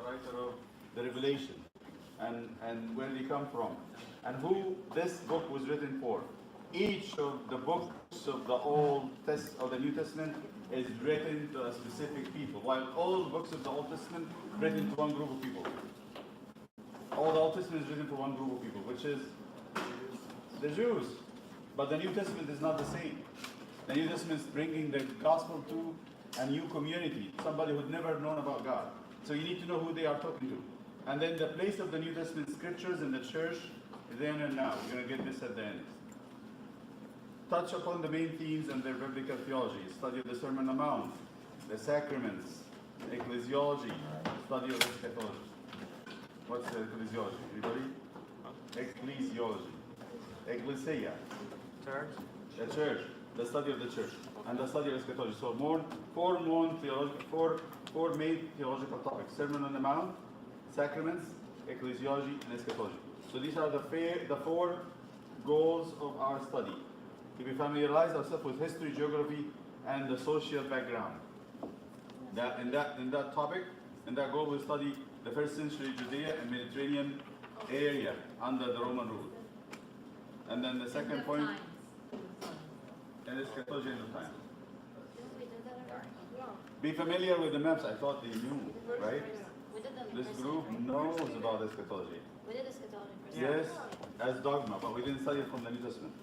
writer of the Revelation, and where they come from, and who this book was written for. Each of the books of the New Testament is written to a specific people, while all the books of the Old Testament written to one group of people. All the Old Testament is written for one group of people, which is the Jews. But the New Testament is not the same. The New Testament is bringing the gospel to a new community, somebody who'd never known about God. So you need to know who they are talking to. And then the place of the New Testament scriptures in the church is then and now. We're going to get this at the end. Touch upon the main themes and their biblical theology. Study of the Sermon on the Mount, the sacraments, ecclesiology, study of eschatology. What's the ecclesiology? Anybody? Ecclesiology. Ecclesia. Church. The church. The study of the church. And the study of eschatology. So four main theological topics. Sermon on the Mount, sacraments, ecclesiology, and eschatology. So these are the four goals of our study. To be familiarize ourselves with history, geography, and the social background. In that topic, in that goal, we study the first century Judea and Mediterranean area under the Roman rule. And then the second point, and eschatology in the time. Be familiar with the maps. I thought they knew, right? This group knows about eschatology. We did eschatology. Yes, as dogma, but we didn't study it from the New Testament.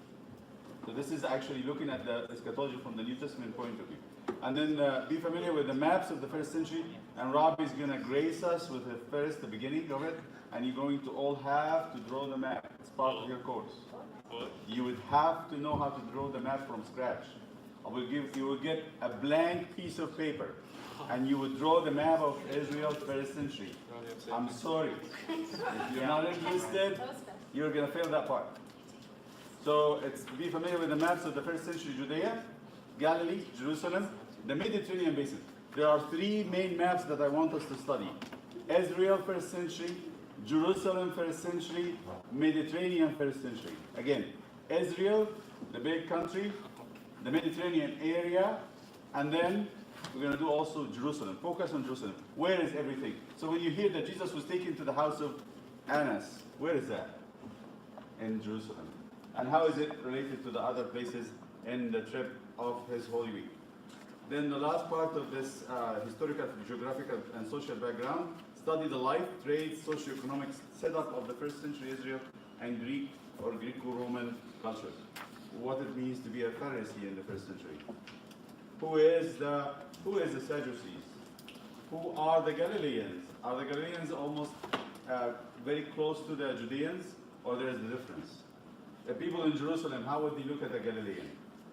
So this is actually looking at the eschatology from the New Testament point of view. And then be familiar with the maps of the first century. And Rob is going to grace us with the beginning of it. And you're going to all have to draw the map. It's part of your course. You would have to know how to draw the map from scratch. You will get a blank piece of paper. And you would draw the map of Israel first century. I'm sorry. If you're not interested, you're going to fail that part. So be familiar with the maps of the first century Judea, Galilee, Jerusalem, the Mediterranean basin. There are three main maps that I want us to study. Israel first century, Jerusalem first century, Mediterranean first century. Again, Israel, the big country, the Mediterranean area, and then we're going to do also Jerusalem. Focus on Jerusalem. Where is everything? So when you hear that Jesus was taken to the house of Annas, where is that? In Jerusalem. And how is it related to the other places in the trip of his Holy Week? Then the last part of this historical, geographical, and social background, study the life, trade, socio-economic setup of the first century Israel and Greek or Greco-Roman culture. What it means to be a Pharisee in the first century. Who is the Sadducees? Who are the Galileans? Are the Galileans almost very close to the Judeans, or there is a difference? The people in Jerusalem, how would they look at a Galilean?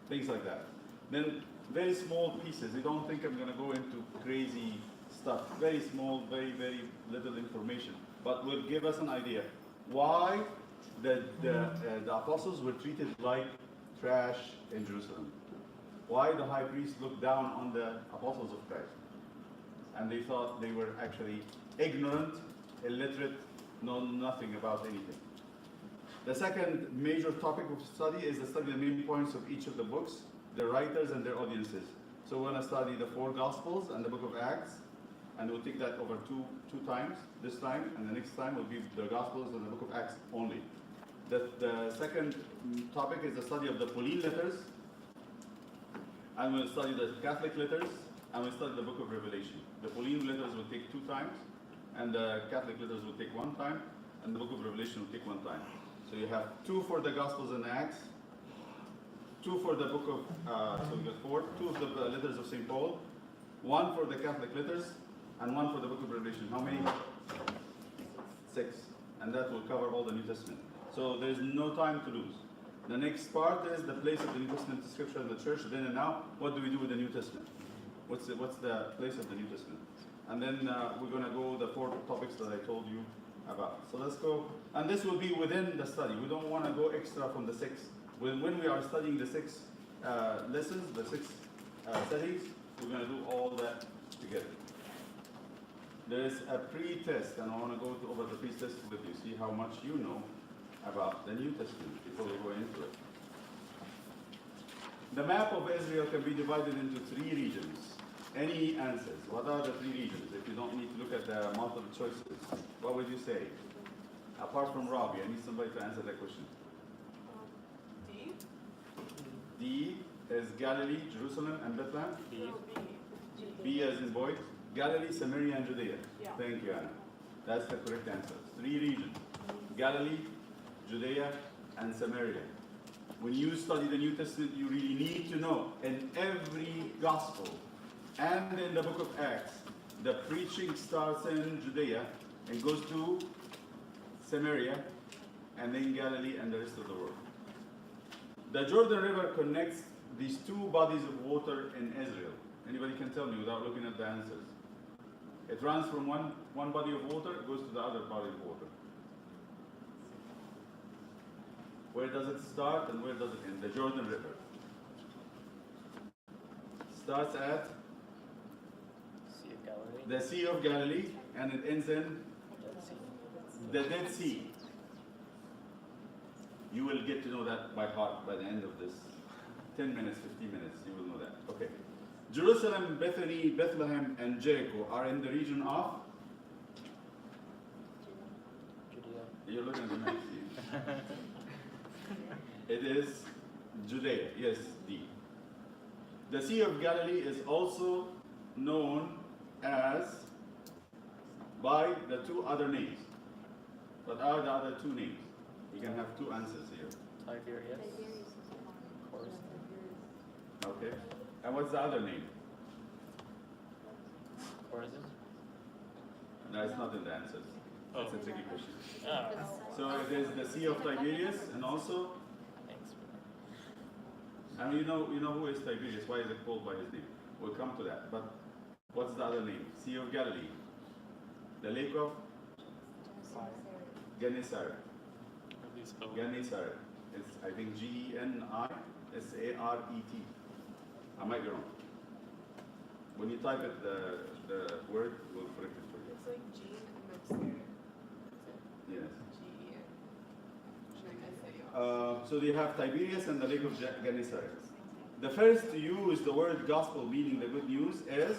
Things like that. Then very small pieces. You don't think I'm going to go into crazy stuff. Very small, very, very little information. But will give us an idea why the apostles were treated like trash in Jerusalem. Why the high priest looked down on the apostles of Christ. And they thought they were actually ignorant, illiterate, know nothing about anything. The second major topic of study is the study of the main points of each of the books, their writers and their audiences. So we're going to study the four Gospels and the book of Acts, and we'll take that over two times, this time, and the next time will be the Gospels and the book of Acts only. The second topic is the study of the Pauline letters, and we'll study the Catholic letters, and we'll study the book of Revelation. The Pauline letters will take 2 times, and the Catholic letters will take 1 time, and the book of Revelation will take 1 time. So you have 2 for the Gospels and Acts, 2 for the book of, so we got 4, 2 of the letters of St. Paul, 1 for the Catholic letters, and 1 for the book of Revelation. How many? 6. And that will cover all the New Testament. So there's no time to lose. The next part is the place of the New Testament scripture in the church, then and now. What do we do with the New Testament? What's the place of the New Testament? And then we're going to go the 4 topics that I told you about. So let's go. And this will be within the study. We don't want to go extra from the 6. When we are studying the 6 lessons, the 6 studies, we're going to do all that together. There is a pre-test, and I want to go over the pre-test with you, see how much you know about the New Testament before we go into it. The map of Israel can be divided into 3 regions. Any answers? What are the three regions? If you don't need to look at the multiple choices, what would you say? Apart from Robbie, I need somebody to answer that question. D? D is Galilee, Jerusalem, and Bethlehem. B. B as in boy. Galilee, Samaria, and Judea. Yeah. Thank you, Anna. That's the correct answer. Three regions. Galilee, Judea, and Samaria. When you study the New Testament, you really need to know in every gospel and in the book of Acts, the preaching starts in Judea and goes to Samaria, and then Galilee and the rest of the world. The Jordan River connects these two bodies of water in Israel. Anybody can tell me without looking at the answers. It runs from one body of water, it goes to the other body of water. Where does it start and where does it end? The Jordan River. Starts at Sea of Galilee. the Sea of Galilee and it ends in Dead Sea. the Dead Sea. You will get to know that by heart by the end of this 10 minutes, 15 minutes, you will know that. Okay. Jerusalem, Bethany, Bethlehem, and Jericho are in the region of? Judea. You're looking at the map. It is Judea, yes, D. The Sea of Galilee is also known as by the two other names. What are the other two names? You can have two answers here. Tiberias. Course. Okay. And what's the other name? Chorazin. No, it's not in the answers. That's a tricky question. Oh, So it is the Sea of Tiberias and also, thanks. I mean, you know who is Tiberias. Why is it called by his name? We'll come to that. But what's the other name? Sea of Galilee. The Lake of Gennesaret. Gennesaret. It's, I think, Gennisaret. I might be wrong. When you type it, the word will correct it for you. It's like G and then Yes. G. So they have Tiberias and the Lake of Gennesaret. The first to use the word gospel, meaning the good news, is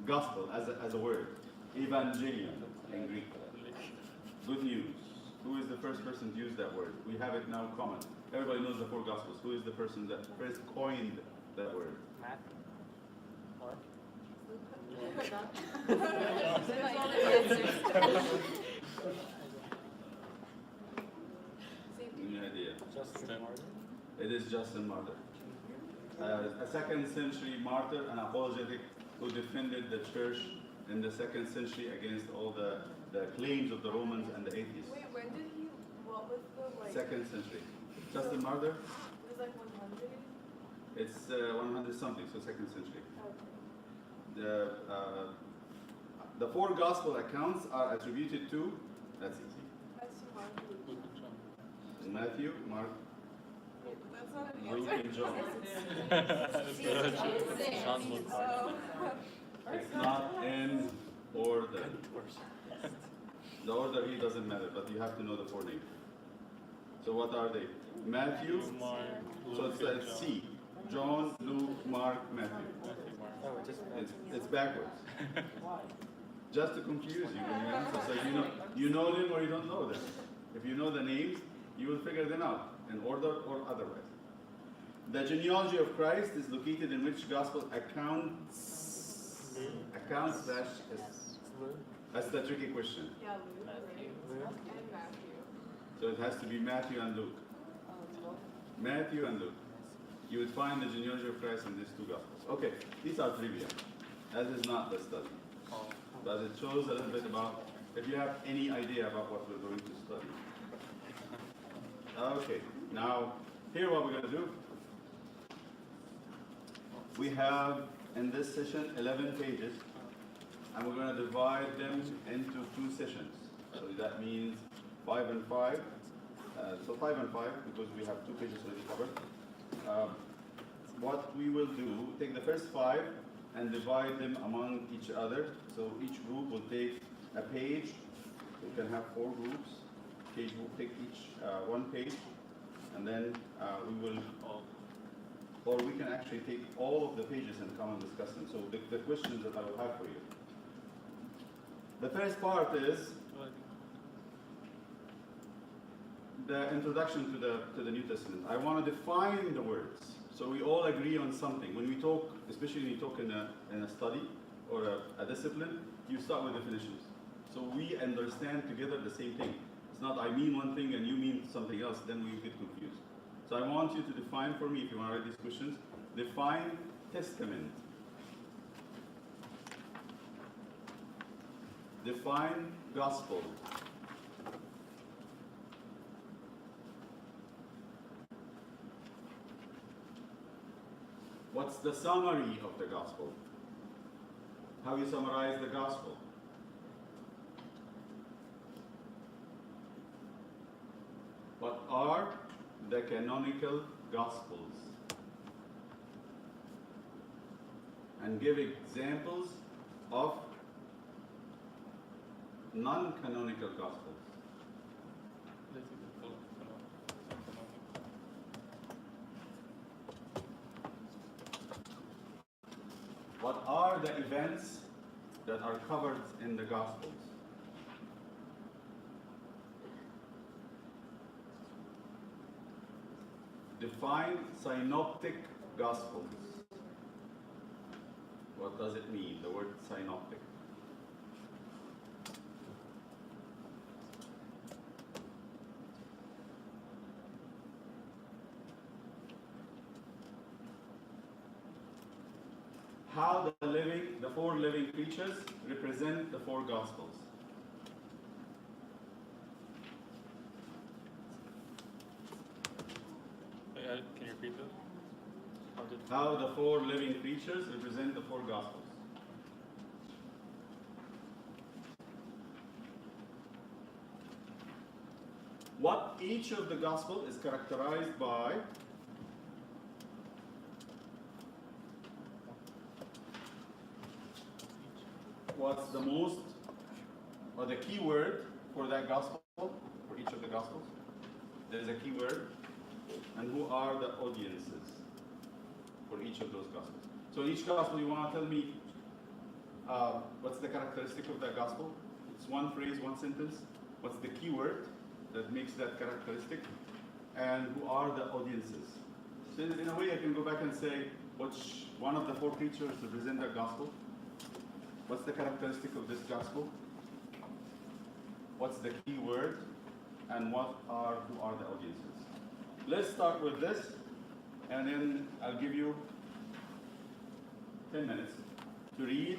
gospel as a word. Evangelion in Greek. Good news. Who is the first person to use that word? We have it now common. Everybody knows the four gospels. Who is the person that first coined that word? Matthew. Mark. Any idea? Justin Martyr. It is Justin Martyr. A second century martyr, an apologetic who defended the church in the second century against all the claims of the Romans and the atheists. Wait, when did he, what was the, like, Second century. Justin Martyr, it was like 100? it's 100 something, so second century. Okay. The four gospel accounts are attributed to, that's easy, That's too hard. Luke and John. Matthew, Mark, Wait, that's not an Luke, answer. and John. John Luke. Oh. It's not in order. The order here doesn't matter, but you have to know the four names. So what are they? Matthew, Mark. so it's C. John, Luke, Mark, Matthew. Oh, it just It's backwards. Just to confuse you when you answer. So you know them or you don't know them. If you know the names, you will figure them out in order or otherwise. The genealogy of Christ is located in which gospel accounts dash is. Luke. That's the tricky question. Yeah, Luke, Matthew. right? And Matthew. So it has to be Matthew and Luke. Matthew and Luke. You would find the genealogy of Christ in these two gospels. Okay, these are trivia. That is not the study. Oh. But it shows a little bit about, if you have any idea about what we're going to study. Okay, now, here what we're going to do. We have, in this session, 11 pages, and we're going to divide them into two sessions. So that means 5 and 5. So 5 and 5, because we have 2 pages already covered. What we will do, take the first 5 and divide them among each other. So each group will take a page. We can have 4 groups. Each will take each one page, and then we will or we can actually take all of the pages and come and discuss them. So the questions that I will have for you. The first part is the introduction to the New Testament. I want to define the words so we all agree on something. When we talk, especially when you talk in a study or a discipline, you start with definitions. So we understand together the same thing. It's not I mean one thing and you mean something else, then we get confused. So I want you to define for me, if you want to write these questions, define testament. Define gospel. What's the summary of the gospel? How you summarize the gospel? What are the canonical gospels? And give examples of non-canonical gospels. What are the events that are covered in the Gospels? Define synoptic Gospels. What does it mean, the word synoptic? How the four living creatures represent the four Gospels. Can you repeat that? How the four living creatures represent the four Gospels. What each of the Gospel is characterized by. What's the most, or the key word for that gospel, for each of the gospels? There's a key word. And who are the audiences for each of those gospels? So each gospel, you want to tell me what's the characteristic of that gospel? It's one phrase, one sentence. What's the key word that makes that characteristic? And who are the audiences? So in a way, I can go back and say, which one of the four creatures represent that gospel? What's the characteristic of this gospel? What's the key word? And who are the audiences? Let's start with this, and then I'll give you 10 minutes to read,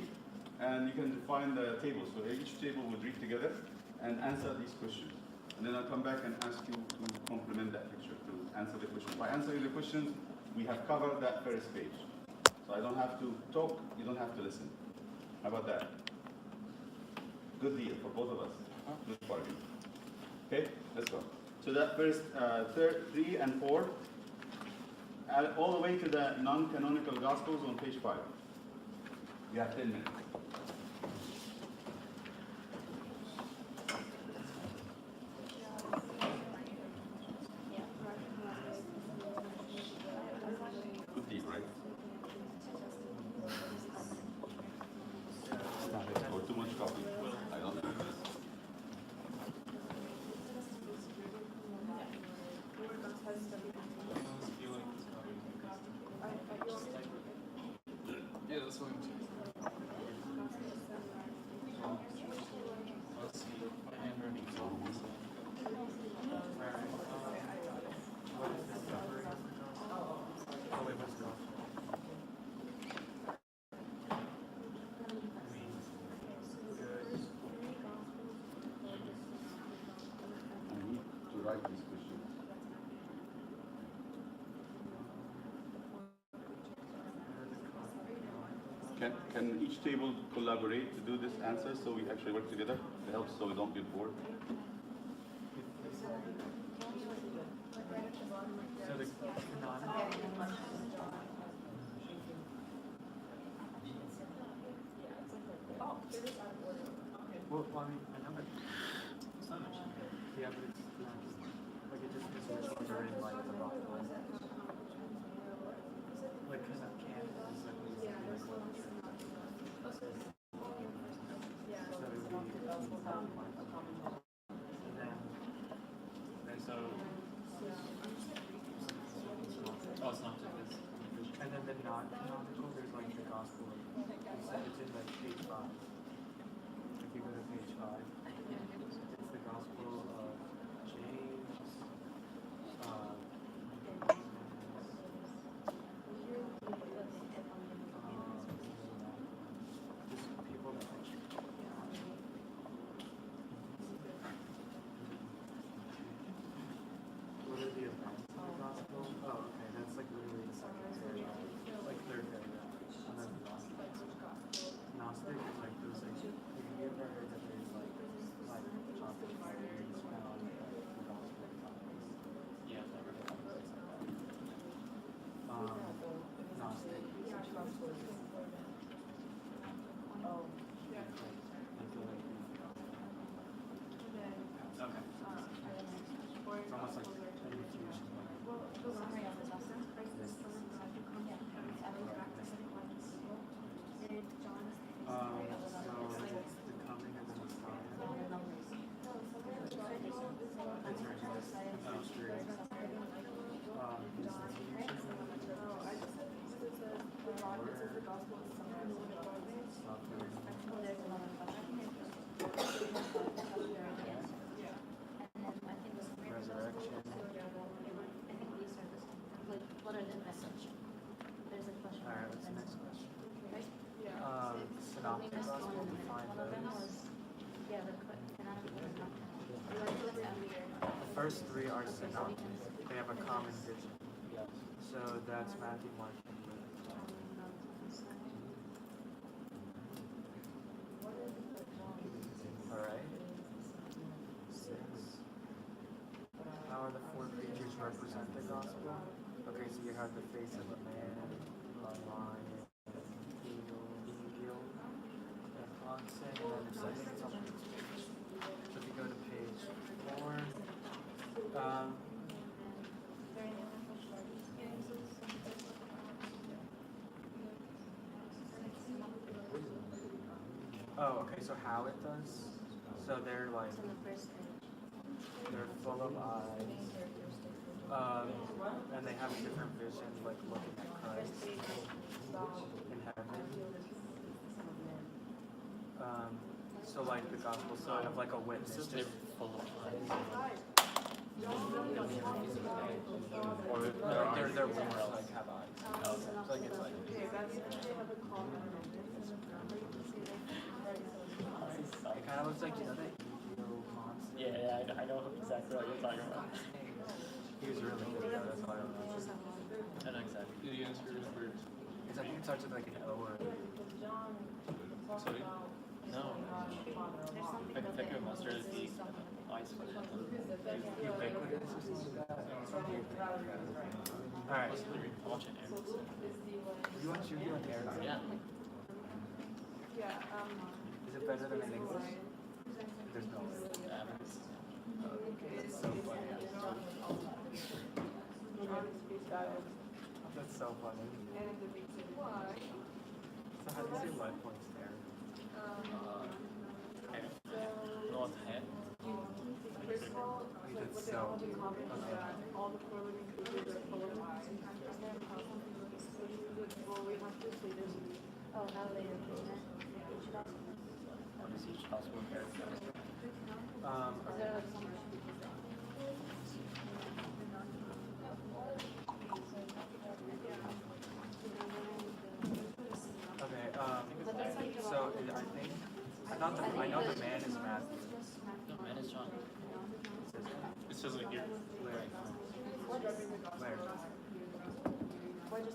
and you can define the table. So each table would read together and answer these questions. And then I'll come back and ask you to complement that picture, to answer the question. By answering the questions, we have covered that first page. So I don't have to talk, you don't have to listen. How about that? Good deal for both of us. Good bargain. Okay, let's go. So that first 3 and 4, all the way to the non-canonical Gospels on page 5. You have 10 minutes. Good deal, right? Or too much coffee? I don't know. Yeah, that's fine too. Let's see. My handwriting's almost. Oh, wait, what's wrong? I need to write these questions. Can each table collaborate to do this answer so we actually work together? It helps so we don't get bored. So the well, I mean, I know it. It's not much. Yeah, but it's like it just gives me order in like the box. like, because of Canada is like, we like literature. So it would be and so Oh, it's not just this. and then the non-canonical, there's like the gospel. It's in like page 5. If you go to page 5, it's the gospel of James. Just people that what are the events in the gospel? Oh, okay, that's like literally the second paragraph, like third paragraph. And then Gnostic is like those like, have you ever heard that there's like Gnostic writings found in the gospel topics? Yeah, I've never heard of this. Gnostic. Okay. It's almost like an infusion. So it's the coming of the Messiah. It's mystery. Resurrection. What are the message? There's a question. Alright, what's the next question? Yeah. Synoptic gospel, define One of them those. was, yeah, the canonical and not canonical. The first 3 are synoptic. They have a common vision. So that's Matthew, Mark, and Luke. Alright. 6. How are the 4 creatures represent the gospel? Okay, so you have the face of a man, a lion, eagle, an oxen, and then I think it's on the next page. So if you go to page 4, oh, okay, so how it does? So they're like, It's on the first page. they're full of eyes, and they have a different vision, like looking at Christ in heaven. So like the gospel sign of like a witness. They're full of eyes. Or their wings like have eyes. Oh, okay. So like it's like, Okay, that's if they have a common it kind of looks like, you know, that ego monster. Yeah, I know exactly what you're talking about. He was really good at that, that's why I don't know. I know exactly. The answer is birds. Because I think it starts with like an O or Sorry? No. There's something about Pecker the mustard is the something. ice for it. ubiquitous or something like that. Alright, I'm watching Aaron. you want Yu-Gi-Oh! in Arabic? Yeah. Yeah, Is it better than in English? There's no way. That's so funny. That's so funny. and if the reason why, So how do you say life points there? North head. first of all, like That's what they so all have in cute. common is that all the 4 living creatures are full of eyes. Well, we have to say this. Oh, how they represent each gospel. What is each gospel character? Is Okay. there like some? Okay, so I think, I know the man is Matthew. No, man is John. It says it here. Where?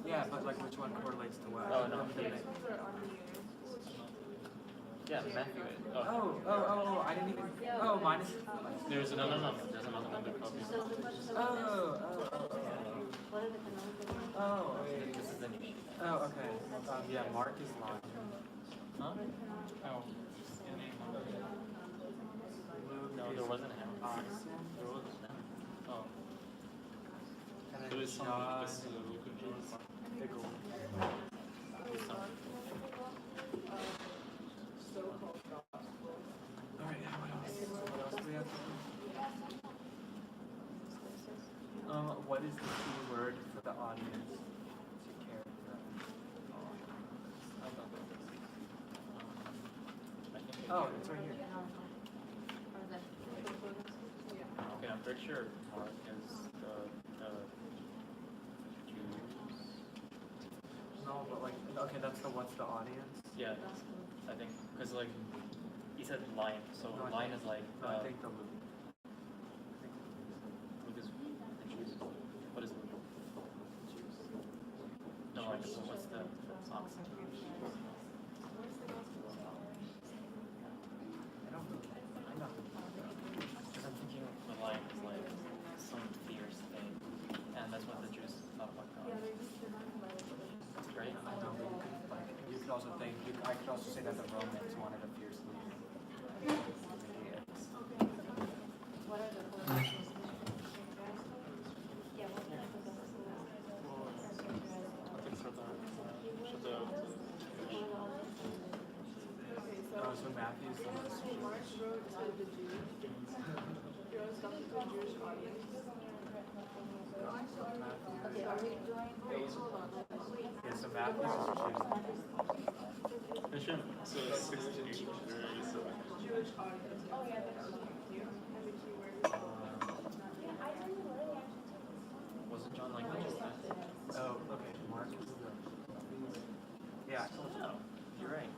Yeah, but like which one correlates to what? Oh, no. The man. Yeah, Matthew. Oh, I didn't even, mine is, There's another one. There's another one that copies. What are the canonical ones? okay. This is the new sheet. Oh, okay. Yeah, Mark is lying. Huh? Oh. Luke No, is there wasn't him. oxen. There wasn't him. Oh. And So then it's John this is a local John. Fickle. So-called gospel. Alright, what else? What else do we have to do? What is the key word for the audience to carry them? I thought that was. I think. Oh, it's right here. Or the Yeah. Okay, I'm pretty sure Mark is the Jews. No, but like, okay, that's the what's the audience? Yeah, I think because like he said lion, so No, I lion think- is like No, I think the Luke. Luke is the Jews. What is Luke? Jews. No, like what's the opposite? I don't know. I know. Because I'm thinking the lion is like some fierce thing, and that's what the Jews thought about God. Right? I know, but you could, like, you could also think, I could also say that the Romans wanted a fierce leader. Maybe it's, what are the correlations? Yeah, what are the I think for the Okay, oh, so Matthew's the most so Mark wrote to the Jews. He wrote stuff to the Jewish audience. Okay, are we doing? Wait, hold on. Yeah, so Matthew's is Jews. mission. So 16. Jewish audience. Oh, yeah, that's yeah. And the keyword is Wasn't John like that? Oh, okay, Mark is the, yeah, I told you. No, you're right.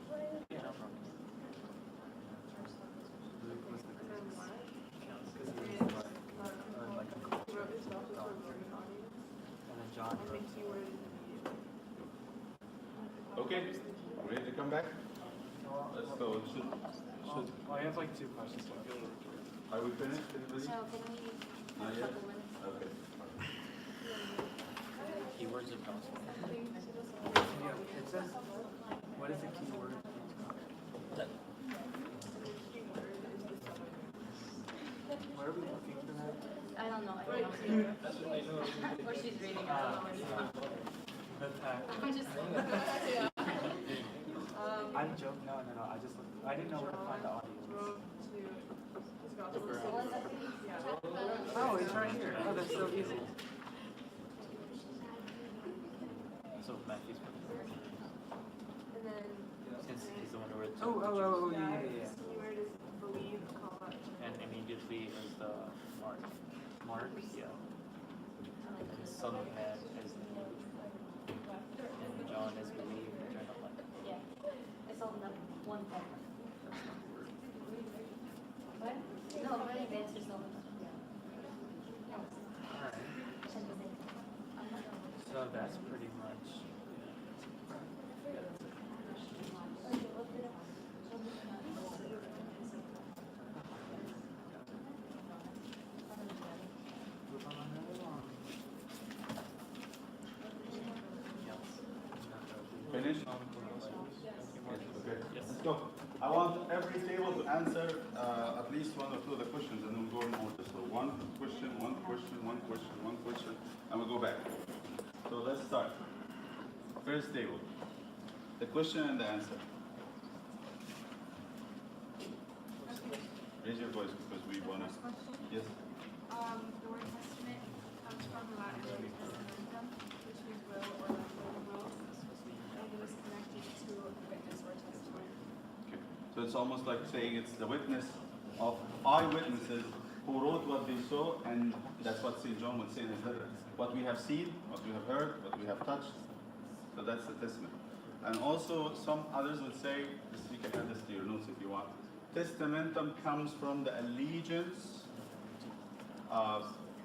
Yeah, no problem. Luke was the and then greatest. Mark. Because he was like, like a He culture wrote his stuff to the doctor. Roman audience. And then John And the wrote. keyword is immediate. Okay, ready to come back? Let's go. Oh, I have like 2 questions left. Are we finished? Everybody? So can we Not have a yet? couple minutes? Okay. Keywords of gospel. Yeah, it says, what is the key word? Where are we looking for that? I don't know. I don't know. That's what I know. Or she's reading. I don't know. The tag. I'm just. I'm joking. No, I just looked. I didn't know where to find the audience. Wrote to his gospel. Yeah. Oh, it's right here. Oh, that's so easy. So Matthew's And then since he's the one who wrote to Oh, the Jews. yeah. his keyword is believe, comma. And immediately is the Mark. Mark. Yeah. And Son of Man is the and John is believe, eternal life. Yeah. It's all that one thing. What? No, really, the answer's all. Alright. So that's pretty much. Finished? Okay, let's go. I want every table to answer at least one or two of the questions, and then we'll go in order. So one question, one question, one question, one question, and we'll go back. So let's start. First table. The question and the answer. Raise your voice because we want to. Yes. The word testament comes from Latin word testamentum, which means will or like will, and it is connected to a witness or testimony. Okay. So it's almost like saying it's the witness of eyewitnesses who wrote what they saw, and that's what St. John would say in his letter. What we have seen, what we have heard, what we have touched. So that's the testament. And also some others would say, you can add this to your notes if you want. Testamentum comes from the allegiance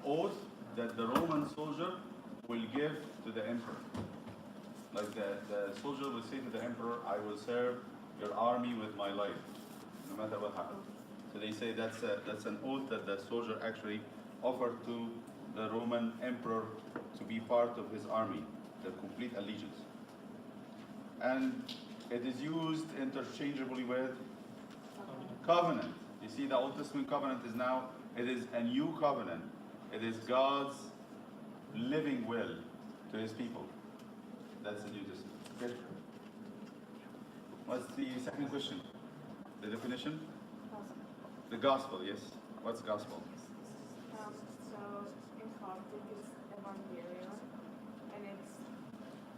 oath that the Roman soldier will give to the emperor. Like the soldier will say to the emperor, I will serve your army with my life, no matter what happens. So they say that's an oath that the soldier actually offered to the Roman emperor to be part of his army, the complete allegiance. And it is used interchangeably with covenant. You see, the Old Testament covenant is now, it is a new covenant. It is God's living will to his people. That's the New Testament. Okay. What's the second question? The definition? The gospel, yes. What's gospel? So in Coptic it's Evangelion, and it's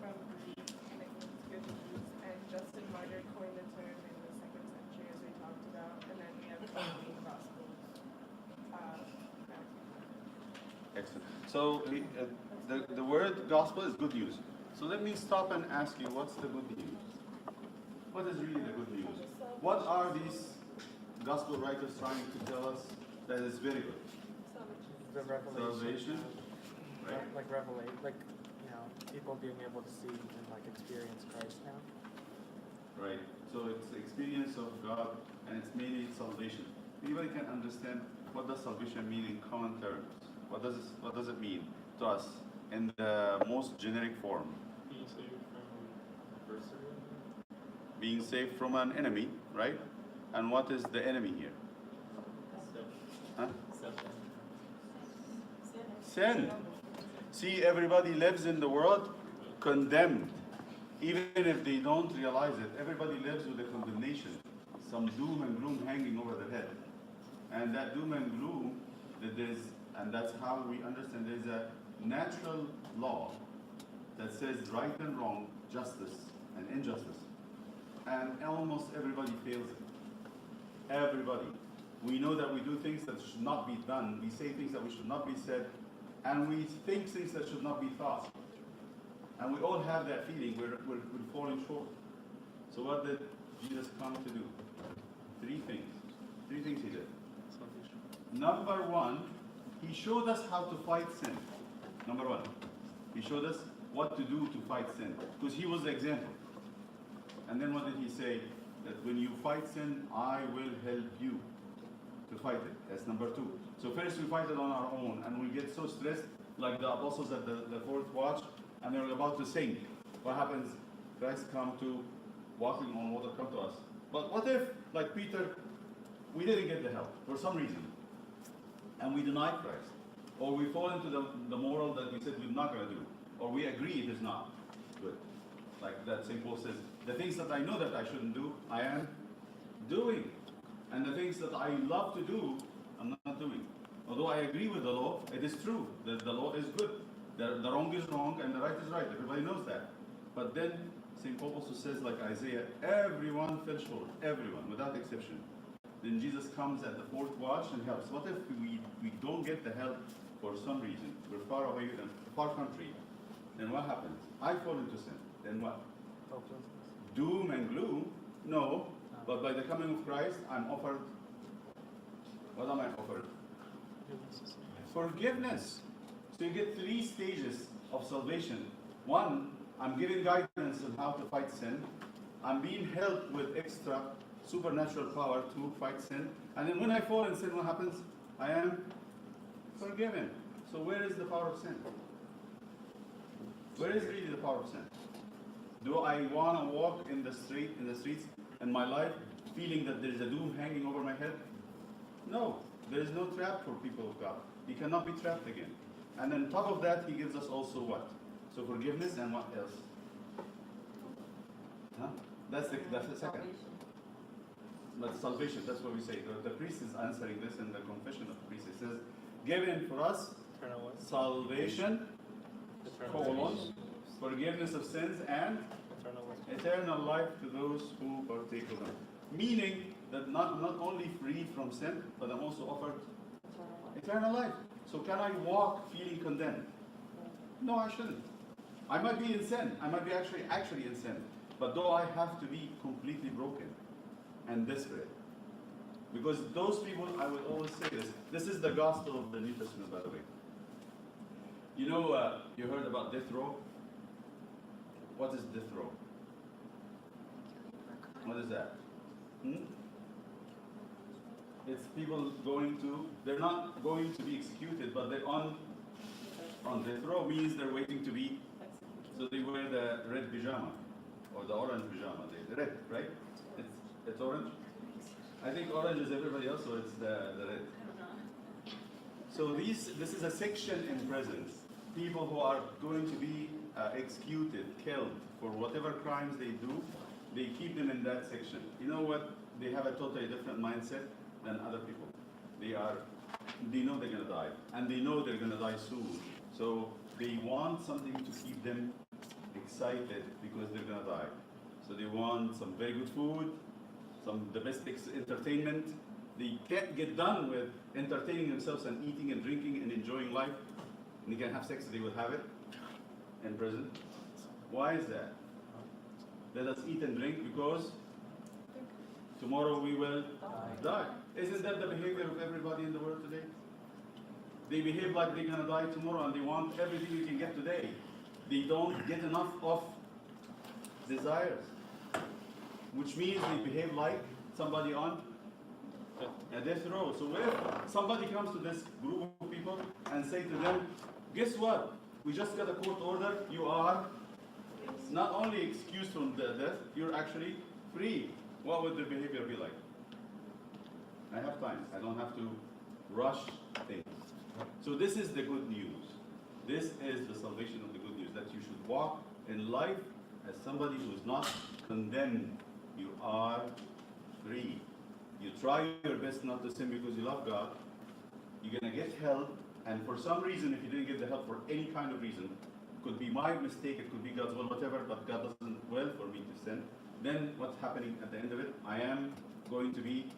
from Greek, and it means good news. And Justin Martyr coined the term in the 2nd century, as we talked about. And then we have 14 gospels. Excellent. So the word gospel is good news. So let me stop and ask you, what's the good news? What is really the good news? What are these gospel writers trying to tell us that is very good? The revelation. Salvation, right? Like revelate, like, you know, people being able to see and like experience Christ now. Right. So it's the experience of God, and it's mainly salvation. Anybody can understand what does salvation mean in common terms? What does it mean to us in the most generic form? Being saved from adversity. Being saved from an enemy, right? And what is the enemy here? Huh? Sin. See, everybody lives in the world condemned. Even if they don't realize it, everybody lives with a condemnation, some doom and gloom hanging over their head. And that doom and gloom, and that's how we understand there's a natural law that says right and wrong, justice and injustice. And almost everybody fails it. Everybody. We know that we do things that should not be done. We say things that we should not be said. And we think things that should not be thought. And we all have that feeling, we're falling short. So what did Jesus come to do? Three things. Three things he did. Number one, he showed us how to fight sin. Number one, he showed us what to do to fight sin. Because he was the example. And then what did he say? That when you fight sin, I will help you to fight it. That's number two. So first we fight it on our own, and we get so stressed, like the apostles at the fourth watch, and they're about to sink. What happens? Christ come to walking on water, come to us. But what if, like Peter, we didn't get the help for some reason, and we deny Christ, or we fall into the moral that we said we're not going to do, or we agree it is not good. Like that St. Paul says, the things that I know that I shouldn't do, I am doing. And the things that I love to do, I'm not doing. Although I agree with the law, it is true that the law is good. The wrong is wrong and the right is right. Everybody knows that. But then St. Paul also says, like Isaiah, everyone fell short. Everyone, without exception. Then Jesus comes at the fourth watch and helps. What if we don't get the help for some reason? We're far away, in a far country. Then what happens? I fall into sin. Then what? Hopelessness. Doom and gloom? No. But by the coming of Christ, I'm offered. What am I offered? Forgiveness. So you get three stages of salvation. One, I'm given guidance on how to fight sin. I'm being helped with extra supernatural power to fight sin. And then when I fall in sin, what happens? I am forgiven. So where is the power of sin? Where is really the power of sin? Do I want to walk in the streets in my life feeling that there is a doom hanging over my head? No, there is no trap for people of God. You cannot be trapped again. And on top of that, he gives us also what? So forgiveness and what else? Huh? That's the second. But salvation, that's what we say. The priest is answering this in the confession of the priest. It says, given for us Eternal life. salvation, Eternal life. forgiveness of sins, and Eternal life. eternal life to those who partake of them. Meaning that not only free from sin, but I'm also offered eternal life. So can I walk feeling condemned? No, I shouldn't. I might be in sin. I might be actually in sin. But though I have to be completely broken and desperate. Because those people, I will always say this. This is the gospel of the New Testament, by the way. You know, you heard about death row? What is death row? What is that? It's people they're not going to be executed, but they're on death row means they're waiting to be, so they wear the red pajama, or the orange pajama, the red, right? It's orange? I think orange is everybody else, so it's the red. So this is a section in prisons people who are going to be executed, killed for whatever crimes they do, they keep them in that section. You know what? They have a totally different mindset than other people. They know they're gonna die, and they know they're gonna die soon. So they want something to keep them excited because they're gonna die. So they want some very good food, the best entertainment. They can't get done with entertaining themselves and eating and drinking and enjoying life. And they can have sex, they will have it in prison. Why is that? Let us eat and drink because tomorrow we will die. Isn't that the behavior of everybody in the world today? They behave like they're gonna die tomorrow and they want everything you can get today. They don't get enough of desires, which means they behave like somebody on a death row. So if somebody comes to this group of people and say to them, guess what? We just got a court order. You are not only excused from the death, you're actually free. What would their behavior be like? I have time. I don't have to rush things. So this is the good news. This is the salvation of the good news, that you should walk in life as somebody who is not condemned. You are free. You try your best not to sin because you love God. You're going to get help. And for some reason, if you didn't get the help for any kind of reason, it could be my mistake, it could be God's will, whatever, but God doesn't will for me to sin, then what's happening at the end of it? I am going to be,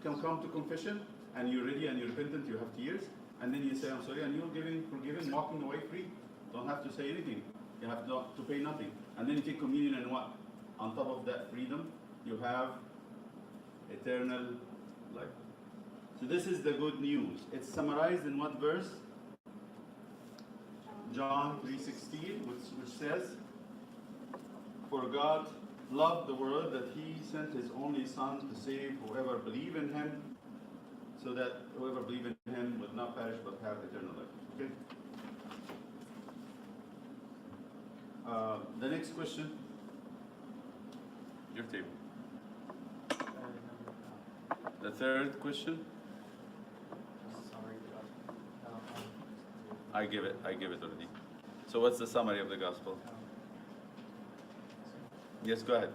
come to confession, and you're ready and you're repentant, you have tears, and then you say, I'm sorry, and you're forgiven, walking away free. Don't have to say anything. You have not to pay nothing. And then you take communion, and what? On top of that freedom, you have eternal life. So this is the good news. It's summarized in what verse? John 3:16, which says, for God loved the world that he sent his only Son to save whoever believe in him, so that whoever believe in him would not perish but have eternal life. Okay? The next question. Your table. The third question. I give it already. So what's the summary of the gospel? Yes, go ahead.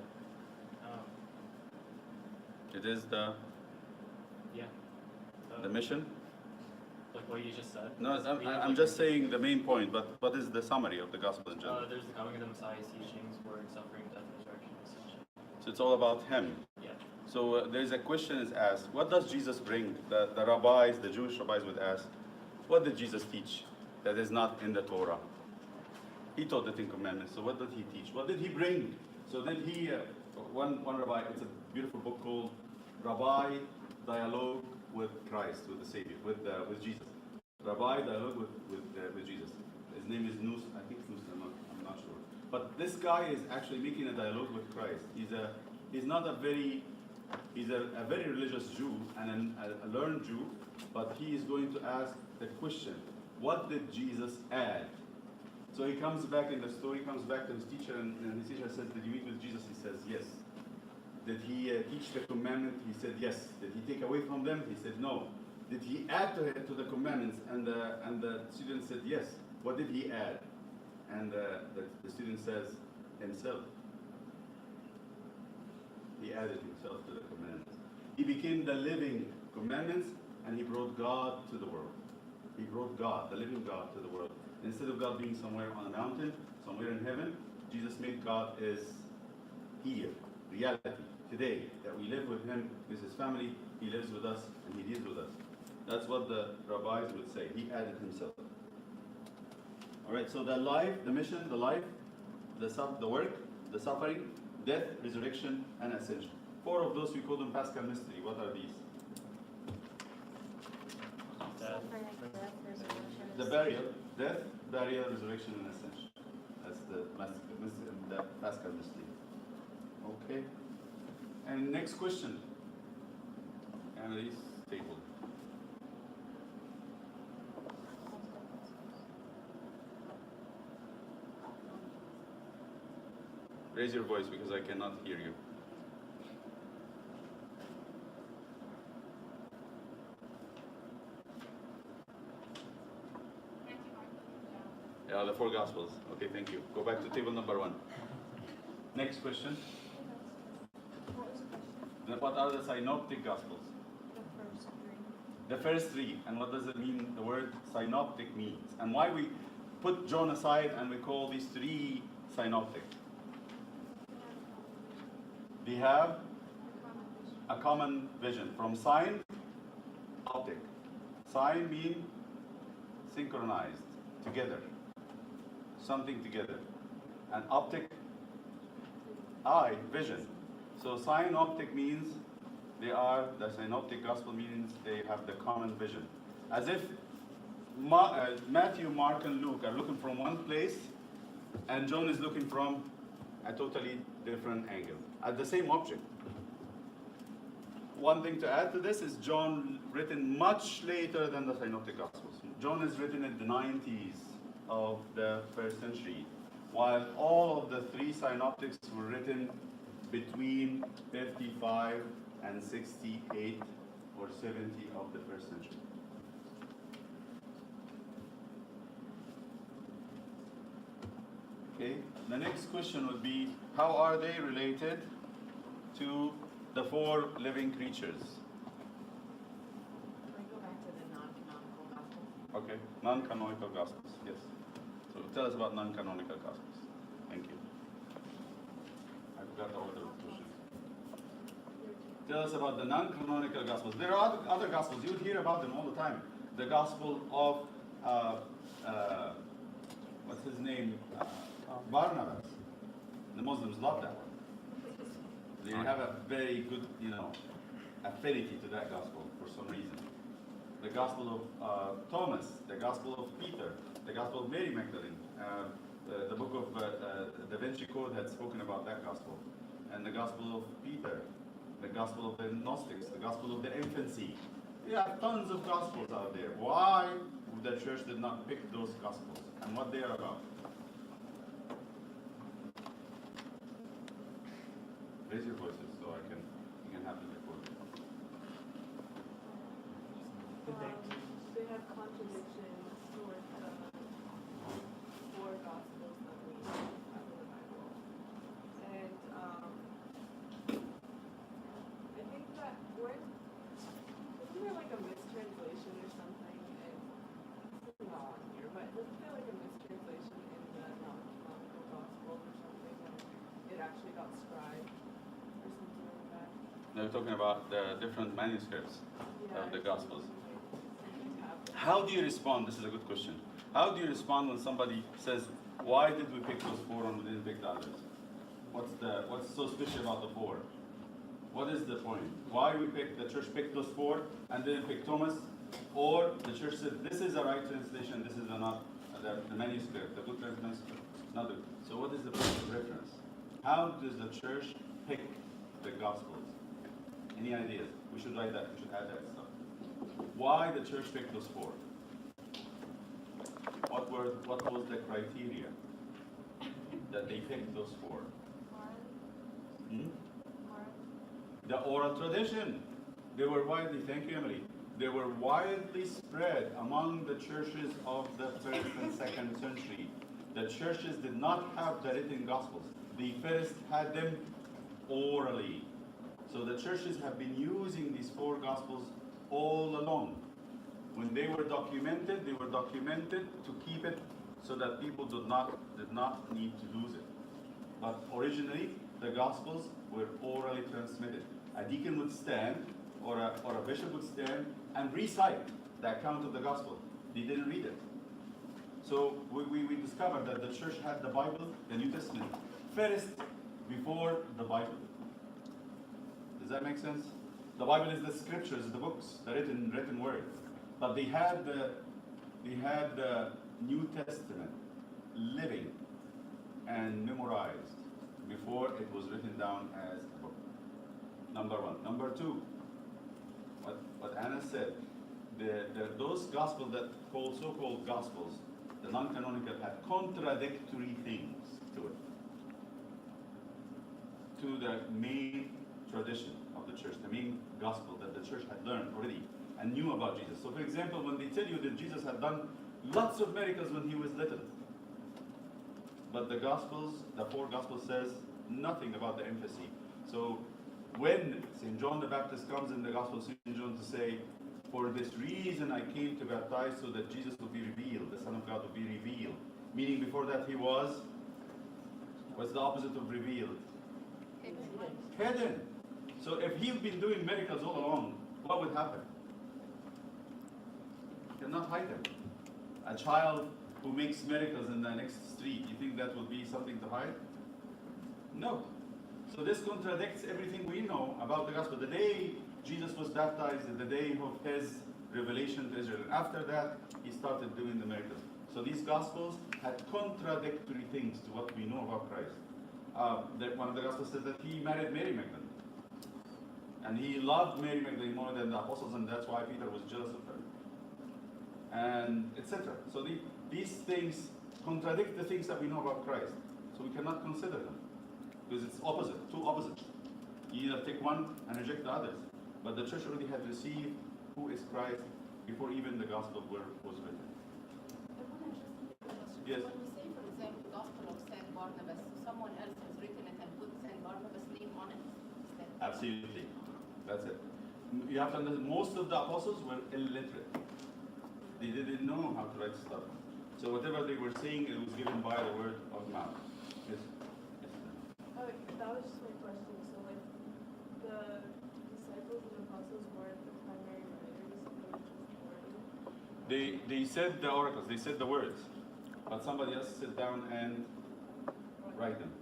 It is the mission? Like what you just said? No, I'm just saying the main point, but what is the summary of the gospel in general? There's the coming of the Messiah's teachings, work, suffering, death, resurrection, ascension. So it's all about him. Yeah. So there's a question is asked, what does Jesus bring? The rabbis, the Jewish rabbis would ask, what did Jesus teach that is not in the Torah? He taught the Ten Commandments, so what did he teach? What did he bring? So then he, one rabbi, it's a beautiful book called Rabbi Dialogue with Christ, with the Savior, with Jesus. Rabbi Dialogue with Jesus. His name is Nus, I think Nus, I'm not sure. But this guy is actually making a dialogue with Christ. He's a very religious Jew and a learned Jew, but he is going to ask the question, what did Jesus add? So he comes back in the story, comes back to his teacher, and his teacher says, did you meet with Jesus? He says, yes. Did he teach the commandment? He said, yes. Did he take away from them? He said, no. Did he add to the commandments? And the student said, yes. What did he add? And the student says, himself. He added himself to the commandments. He became the living commandments, and he brought God to the world. He brought God, the living God, to the world. Instead of God being somewhere on a mountain, somewhere in heaven, Jesus made God is here, reality, today, that we live with him, with his family, he lives with us, and he deals with us. That's what the rabbis would say. He added himself. All right, so the life, the mission, the life, the work, the suffering, death, resurrection, and ascension. 4 of those we call them Paschal mystery. What are these? The burial, death, burial, resurrection, and ascension. That's the Paschal mystery. Okay. And next question. Annalise, table. Raise your voice because I cannot hear you. Yeah, the four Gospels. Okay, thank you. Go back to table number 1. Next question. What are the synoptic Gospels? The first three. The first 3. And what does it mean? The word synoptic means. And why we put John aside and we call these 3 synoptic? They have a common vision. From sign, optic. Sign mean synchronized, together. Something together. And optic, eye, vision. So synoptic means the synoptic gospel means they have the common vision. As if Matthew, Mark, and Luke are looking from one place, and John is looking from a totally different angle, at the same object. One thing to add to this is John written much later than the synoptic gospels. John is written in the 90s of the 1st century, while all of the 3 synoptics were written between 55 and 68 or 70 of the 1st century. Okay, the next question would be, how are they related to the 4 living creatures? Can we go back to the non-canonical gospel? Okay, non-canonical gospels, yes. So tell us about non-canonical gospels. Thank you. I forgot the order of questions. Tell us about the non-canonical gospels. There are other gospels. You would hear about them all the time. The gospel of, what's his name? Barnabas. The Muslims love that one. They have a very good, affinity to that gospel for some reason. The gospel of Thomas, the gospel of Peter, the gospel of Mary Magdalene. The book of Da Vinci Code had spoken about that gospel. And the gospel of Peter, the gospel of the Gnostics, the gospel of the infancy. There are tons of gospels out there. Why the church did not pick those gospels and what they are about? Raise your voices so you can have the report. They have contradictions with the 4 Gospels that we have in the Bible. And I think that isn't there like a mistranslation or something? And it's not on here, but isn't there like a mistranslation in the non-canonical Gospel or something when it actually got scribed or something like that? They're talking about the different manuscripts of the Gospels. Something happened. How do you respond? This is a good question. How do you respond when somebody says, why did we pick those 4 and we didn't pick the others? What's so special about the 4? What is the point? Why the church picked those 4 and didn't pick Thomas? Or the church said, this is the right translation, this is not the manuscript, the good manuscript, not the. So what is the point of reference? How does the church pick the Gospels? Any ideas? We should write that, we should add that stuff. Why the church picked those 4? What was the criteria that they picked those 4? Hmm? The oral tradition. They were widely, thank you, Emily. They were widely spread among the churches of the 1st and 2nd century. The churches did not have the written Gospels. They first had them orally. So the churches have been using these 4 Gospels all along. When they were documented to keep it so that people did not need to lose it. But originally, the Gospels were orally transmitted. A deacon would stand, or a bishop would stand and recite the account of the Gospel. They didn't read it. So we discovered that the church had the Bible, the New Testament, first before the Bible. Does that make sense? The Bible is the scriptures, the books, the written word. But they had the New Testament living and memorized before it was written down as a book. Number 1. Number 2, what Anna said, those gospels that so-called gospels, the non-canonical, had contradictory things to it, to the main tradition of the church, the main gospel that the church had learned already and knew about Jesus. So for example, when they tell you that Jesus had done lots of miracles when he was little, but the four Gospels says nothing about the infancy. So when St. John the Baptist comes in the Gospel of St. John to say, for this reason I came to baptize so that Jesus will be revealed, the Son of God will be revealed. Meaning before that he was, what's the opposite of revealed? Hidden. So if he'd been doing miracles all along, what would happen? You cannot hide him. A child who makes miracles in the next street, you think that will be something to hide? No. So this contradicts everything we know about the gospel. The day Jesus was baptized is the day of his revelation to Israel. And after that, he started doing the miracles. So these gospels had contradictory things to what we know about Christ. One of the gospels says that he married Mary Magdalene. And he loved Mary Magdalene more than the apostles, and that's why Peter was jealous of her. And etc. So these things contradict the things that we know about Christ. So we cannot consider them. Because it's opposite, two opposites. You either take one and reject the others. But the church already had received who is Christ before even the gospel was written. Yes. When we say, for example, Gospel of Saint Barnabas, someone else has written it and put Saint Barnabas' name on it. Is that Absolutely. That's it. You have to understand, most of the apostles were illiterate. They didn't know how to write stuff. So whatever they were saying, it was given by the word of mouth. Yes. Oh, that was just my question. So, like, the disciples and apostles weren't the primary writers, they were just wording. They said the oracles, they said the words, but somebody else sit down and write them.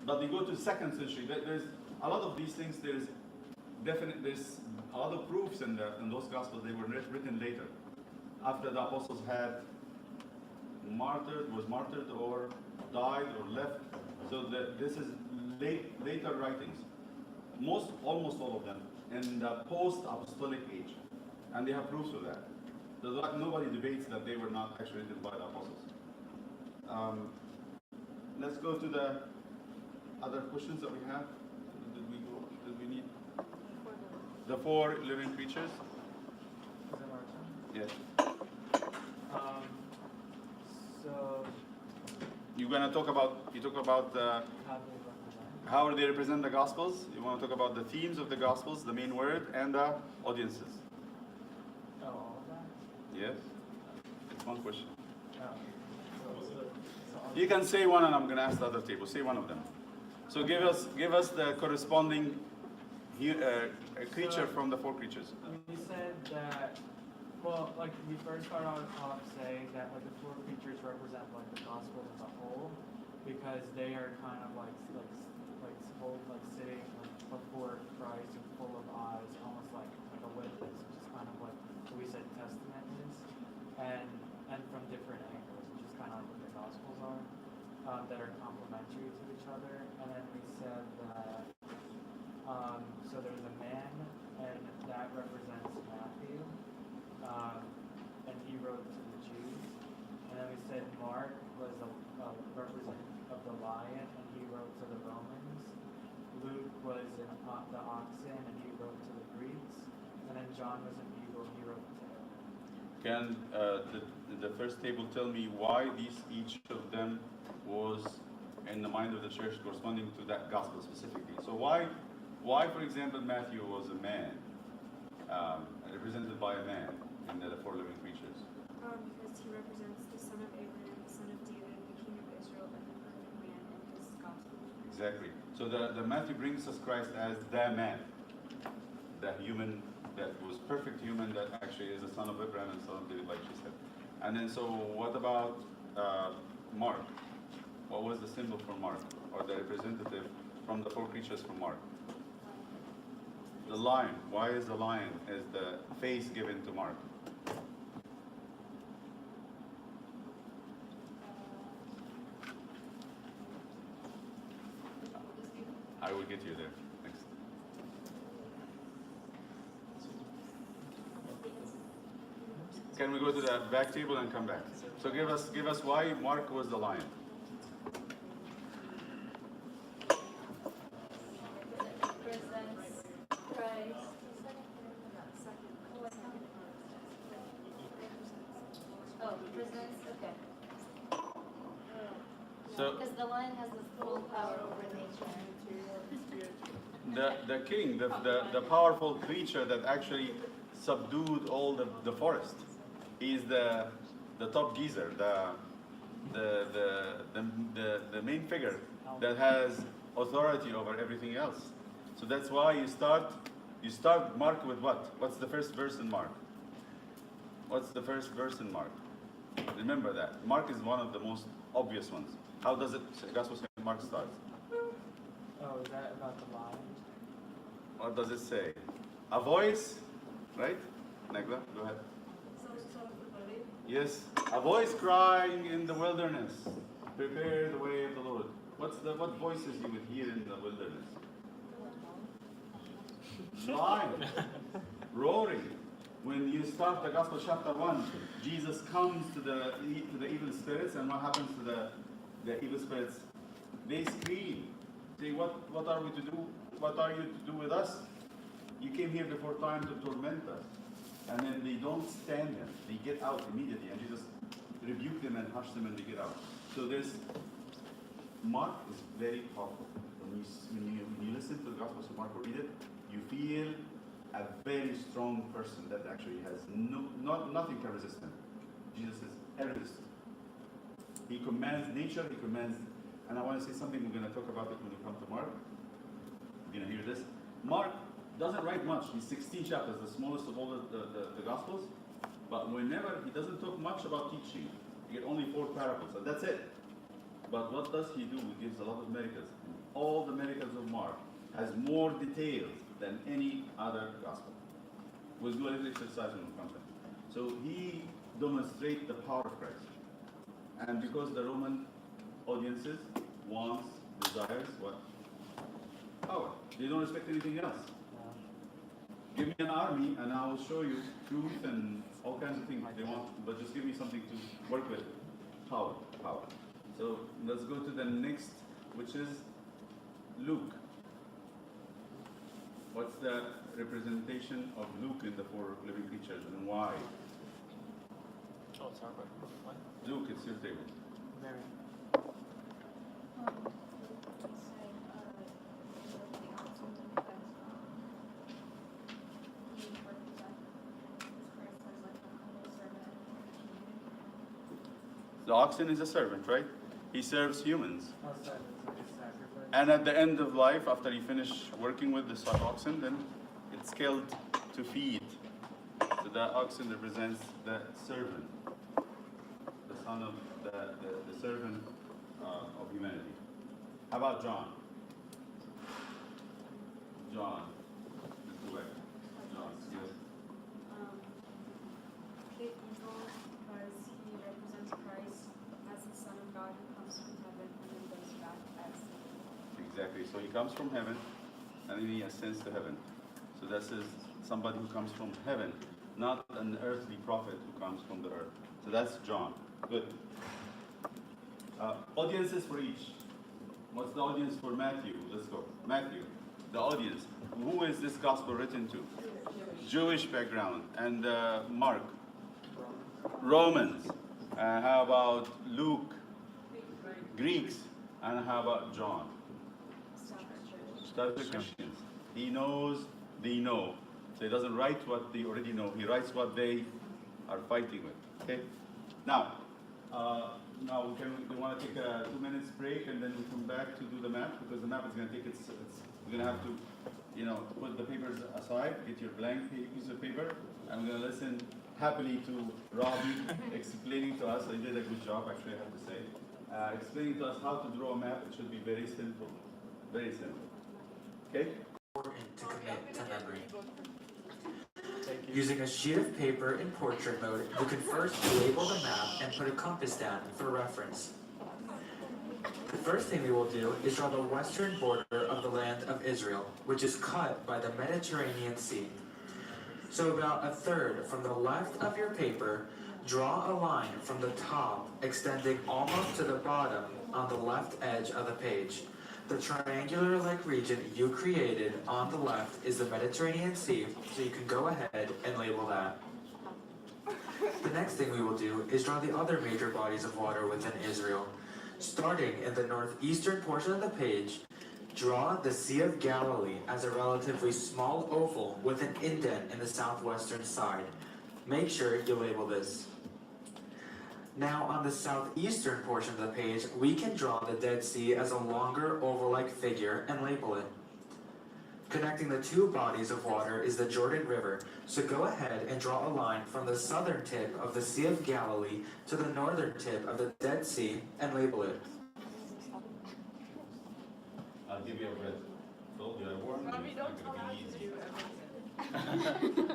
But they go to 2nd century. There's a lot of these things. There's a lot of proofs in those gospels. They were written later, after the apostles had was martyred or died or left. So this is later writings. Almost all of them in the post-apostolic age, and they have proofs of that. So nobody debates that they were not actually written by the apostles. Let's go to the other questions that we have. Did we need the 4 living creatures? Is that our turn? Yes. So You're gonna talk about how do they represent? how they represent the Gospels. You want to talk about the themes of the Gospels, the main word, and the audiences. Oh, all of that? Yes. It's one question. Oh. So You can say one, and I'm gonna ask the other table. Say one of them. So give us the corresponding creature from the 4 creatures. we said that, well, like we first started off saying that like the 4 creatures represent like the gospel as a whole, because they are kind of like sitting like before Christ and full of eyes, almost like a witness, which is kind of like what we said testament is, and from different angles, which is kind of like what the gospels are, that are complementary to each other. And then we said that so there's a man, and that represents Matthew, and he wrote to the Jews. And then we said Mark was a representative of the lion, and he wrote to the Romans. Luke was the oxen, and he wrote to the Greeks. And then John was an eagle, and he wrote to Aaron. Can the first table tell me why each of them was in the mind of the church corresponding to that gospel specifically? So why, for example, Matthew was a man, represented by a man in the 4 living creatures? Because he represents the son of Abraham, the son of David, the king of Israel, and the perfect man in his gospel. Exactly. So the Matthew brings us Christ as the man, the human that was perfect human, that actually is the son of Abraham and son of David, like she said. And then so what about Mark? What was the symbol for Mark, or the representative from the 4 creatures from Mark? The lion. Why is the lion is the face given to Mark? I will get you there. Next. Can we go to the back table and come back? So give us why Mark was the lion. Represents Christ. Oh, represents, okay. So Because the lion has this full power over nature. the king, the powerful creature that actually subdued all the forest, is the top geezer, the main figure that has authority over everything else. So that's why you start Mark with what? What's the first verse in Mark? What's the first verse in Mark? Remember that. Mark is one of the most obvious ones. How does it, Gospel St. Mark starts? Oh, is that about the lion? What does it say? A voice, right? Negla, go ahead. Yes, a voice crying in the wilderness, prepare the way of the Lord. What voices you would hear in the wilderness? Lion, roaring. When you start the Gospel chapter 1, Jesus comes to the evil spirits, and what happens to the evil spirits? They scream. Say, what are we to do? What are you to do with us? You came here before time to torment us. And then they don't stand them. They get out immediately, and Jesus rebuked them and hushed them, and they get out. So Mark is very powerful. When you listen to the Gospel of Mark or read it, you feel a very strong person that actually has nothing can resist him. Jesus is irresistible. He commands nature, he commands, and I want to say something, we're going to talk about it when we come to Mark. You're going to hear this. Mark doesn't write much. He's 16 chapters, the smallest of all the Gospels. But whenever, he doesn't talk much about teaching. You get only 4 parables, and that's it. But what does he do? He gives a lot of miracles. All the miracles of Mark has more details than any other Gospel. We'll do a little exercise when we come to it. So he demonstrates the power of Christ. And because the Roman audiences wants, desires, what? Power. They don't respect anything else. Give me an army and I will show you truth and all kinds of things they want, but just give me something to work with. Power. So let's go to the next, which is Luke. What's the representation of Luke in the 4 living creatures and why? Oh, sorry, what? Luke, it's your table. Mary. The oxen is a servant, right? He serves humans. Oh, sorry, it's like a sacrifice. And at the end of life, after you finish working with the oxen, then it's killed to feed. So that oxen represents the servant, the son of the servant of humanity. How about John? John. Let's go back. John, yes. Big eagle, because he represents Christ as the Son of God who comes from heaven and then goes back as. Exactly. So he comes from heaven, and then he ascends to heaven. So this is somebody who comes from heaven, not an earthly prophet who comes from the earth. So that's John. Good. Audiences for each. What's the audience for Matthew? Let's go. Matthew, the audience. Who is this gospel written to? Jewish background. And Mark? Romans. How about Luke? Greeks. And how about John? Starter Christians. He knows they know. So he doesn't write what they already know. He writes what they are fighting with. Okay? Now we want to take a 2 minutes break and then we come back to do the map because the map is going to take we're going to have to, put the papers aside, get your blank piece of paper, and we're going to listen happily to Robbie explaining to us. He did a good job, actually, I have to say. Explaining to us how to draw a map. It should be very simple. Very simple. Okay? Important to commit to memory. Using a sheet of paper in portrait mode, you can first label the map and put a compass down for reference. The first thing we will do is draw the western border of the land of Israel, which is cut by the Mediterranean Sea. So about a third from the left of your paper, draw a line from the top extending almost to the bottom on the left edge of the page. The triangular-like region you created on the left is the Mediterranean Sea, so you can go ahead and label that. The next thing we will do is draw the other major bodies of water within Israel. Starting in the northeastern portion of the page, draw the Sea of Galilee as a relatively small oval with an indent in the southwestern side. Make sure you label this. Now on the southeastern portion of the page, we can draw the Dead Sea as a longer oval-like figure and label it. Connecting the two bodies of water is the Jordan River, so go ahead and draw a line from the southern tip of the Sea of Galilee to the northern tip of the Dead Sea and label it. I'll give you a breath. Told you I warned you. Robbie, It's don't not tell gonna us be to easy. do everything.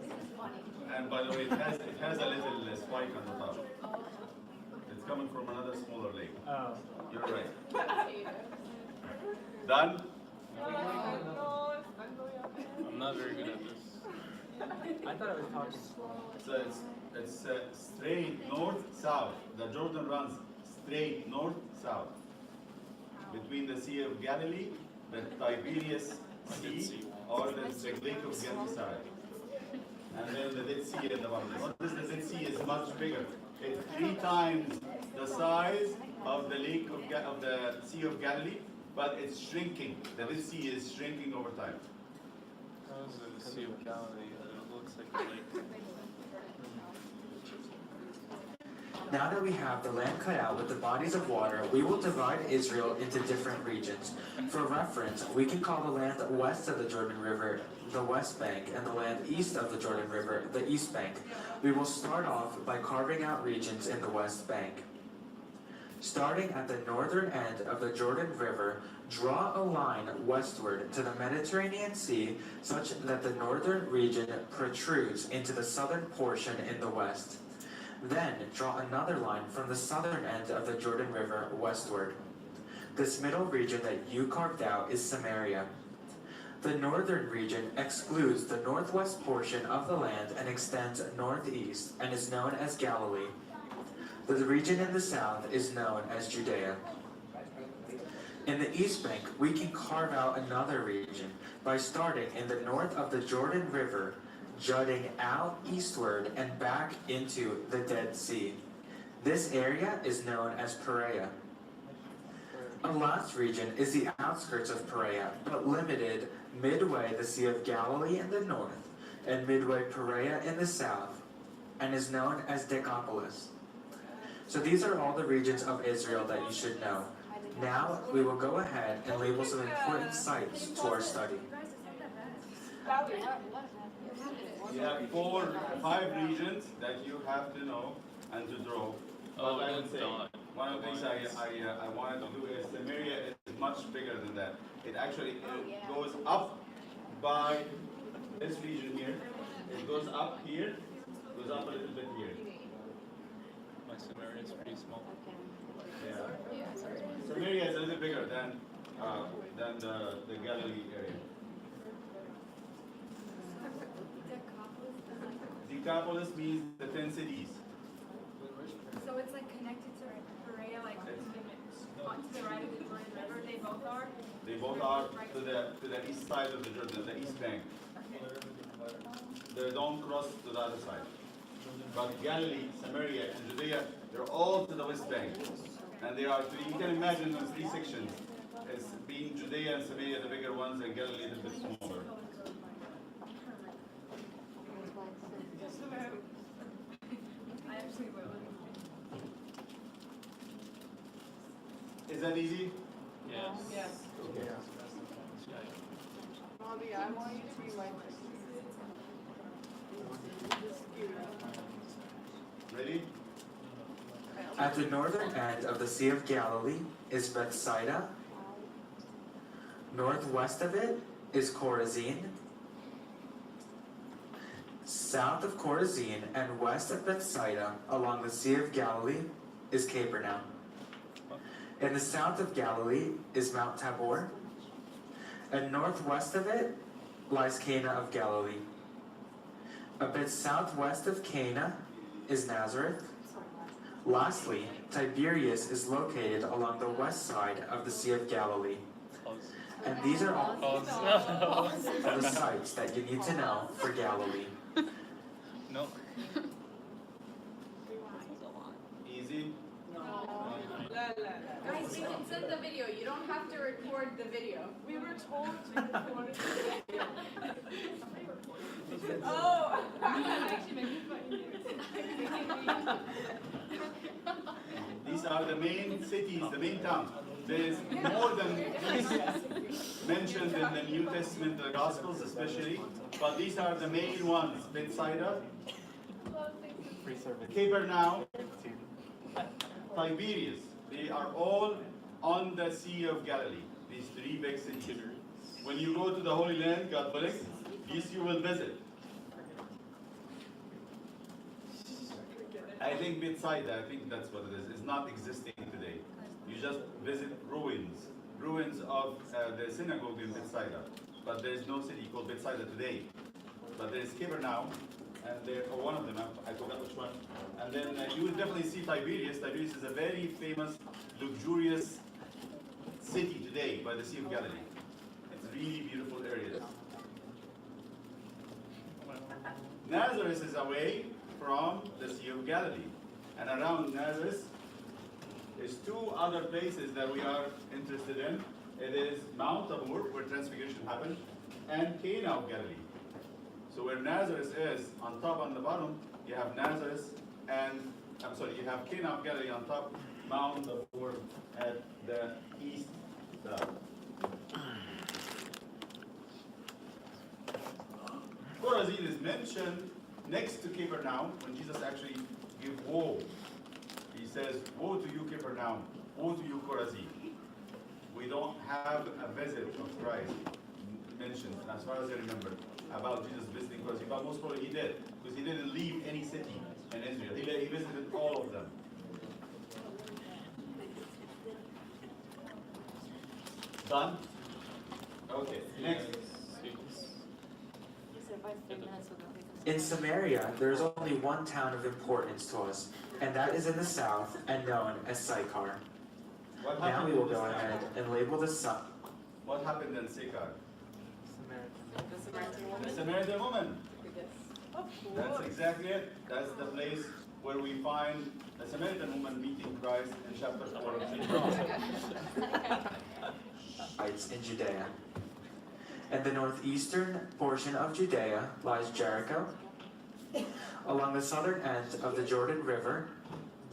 This is funny. And by the way, it has a little spike on the top. It's coming from another smaller lake. Oh. You're right. Done? No, I'm not very good at this. I thought it was talking. So it's straight north-south. The Jordan runs straight north-south. Between the Sea of Galilee, the Tiberias Sea, or the Lake of Gennesaret. And then the Dead Sea at the bottom. Notice the Dead Sea is much bigger. It's 3 times the size of the of the Sea of Galilee, but it's shrinking. The Dead Sea is shrinking over time. How is it the Sea of Galilee? It looks like a lake. Now that we have the land cut out with the bodies of water, we will divide Israel into different regions. For reference, we can call the land west of the Jordan River the West Bank and the land east of the Jordan River the East Bank. We will start off by carving out regions in the West Bank. Starting at the northern end of the Jordan River, draw a line westward to the Mediterranean Sea such that the northern region protrudes into the southern portion in the west. Then draw another line from the southern end of the Jordan River westward. This middle region that you carved out is Samaria. The northern region excludes the northwest portion of the land and extends northeast and is known as Galilee. The region in the south is known as Judea. In the East Bank, we can carve out another region by starting in the north of the Jordan River, jutting out eastward and back into the Dead Sea. This area is known as Perea. A last region is the outskirts of Perea, but limited midway the Sea of Galilee in the north and midway Perea in the south, and is known as Decapolis. So these are all the regions of Israel that you should know. Now we will go ahead and label some important sites to our study. You have 5 regions that you have to know and to draw. Oh, But I it would is say, done. one of the things I wanted to do is Samaria is much bigger than that. It actually goes up by this region here. It goes up here, goes up a little bit here. My Samaria is pretty small. Yeah. Samaria is a little bigger than the Galilee area. Decapolis means the 10 cities. So it's like connected to Perea, like on to the right of the Jordan River, they both are? They both are to the east side of the Jordan, the east bank. They don't cross to the other side. But Galilee, Samaria, and Judea, they're all to the west bank. And they are, you can imagine those 3 sections as being Judea and Samaria the bigger ones and Galilee the bit smaller. I actually will. Is that easy? Yes. Yes. Okay. Robbie, I want you to be like Ready? At the northern end of the Sea of Galilee is Bethsaida. Northwest of it is Chorazin. South of Chorazin and west of Bethsaida along the Sea of Galilee is Capernaum. In the south of Galilee is Mount Tabor. And northwest of it lies Cana of Galilee. A bit southwest of Cana is Nazareth. Lastly, Tiberias is located along the west side of the Sea of Galilee. Close. And these are all Close. the sites that you need to know for Galilee. No. send the video. You don't have to record the video. We were told to record it. Oh! These are the main cities, the main towns. There is more than these mentioned in the New Testament, the Gospels especially, but these are the main ones: Bethsaida, Free service. Capernaum, Tiberias. They are all on the Sea of Galilee. These three big cities. When you go to the Holy Land, God willing, these you will visit. I think Bethsaida, I think that's what it is not existing today. You just visit ruins of the synagogue in Bethsaida. But there is no city called Bethsaida today. But there is Capernaum, and there, or one of them, I forgot which one. And then you will definitely see Tiberias. Tiberias is a very famous, luxurious city today by the Sea of Galilee. It's really beautiful areas. Nazareth is away from the Sea of Galilee. And around Nazareth is two other places that we are interested in. It is Mount Tabor, where Transfiguration happened, and Cana of Galilee. So where Nazareth is, on top and the bottom, you have Nazareth, and you have Cana of Galilee on top, Mount Tabor at the east side. Chorazin is mentioned next to Capernaum when Jesus actually gives woe. He says, "Woe to you, Capernaum! Woe to you, Chorazin!" We don't have a visit of Christ mentioned, as far as I remember, about Jesus visiting Chorazin, but most probably he did, because he didn't leave any city in Israel. He visited all of them. Done? Okay, next. In Samaria, there is only one town of importance to us, and that is in the south and known as Sychar. What Now happened we will in this go town? ahead and label the sun. What happened in Sychar? Samaritan. The Samaritan woman. Of That's course. exactly it. That's the place where we find the Samaritan woman meeting Christ in chapter 4 of John. Heights in Judea. In the northeastern portion of Judea lies Jericho. Along the southern end of the Jordan River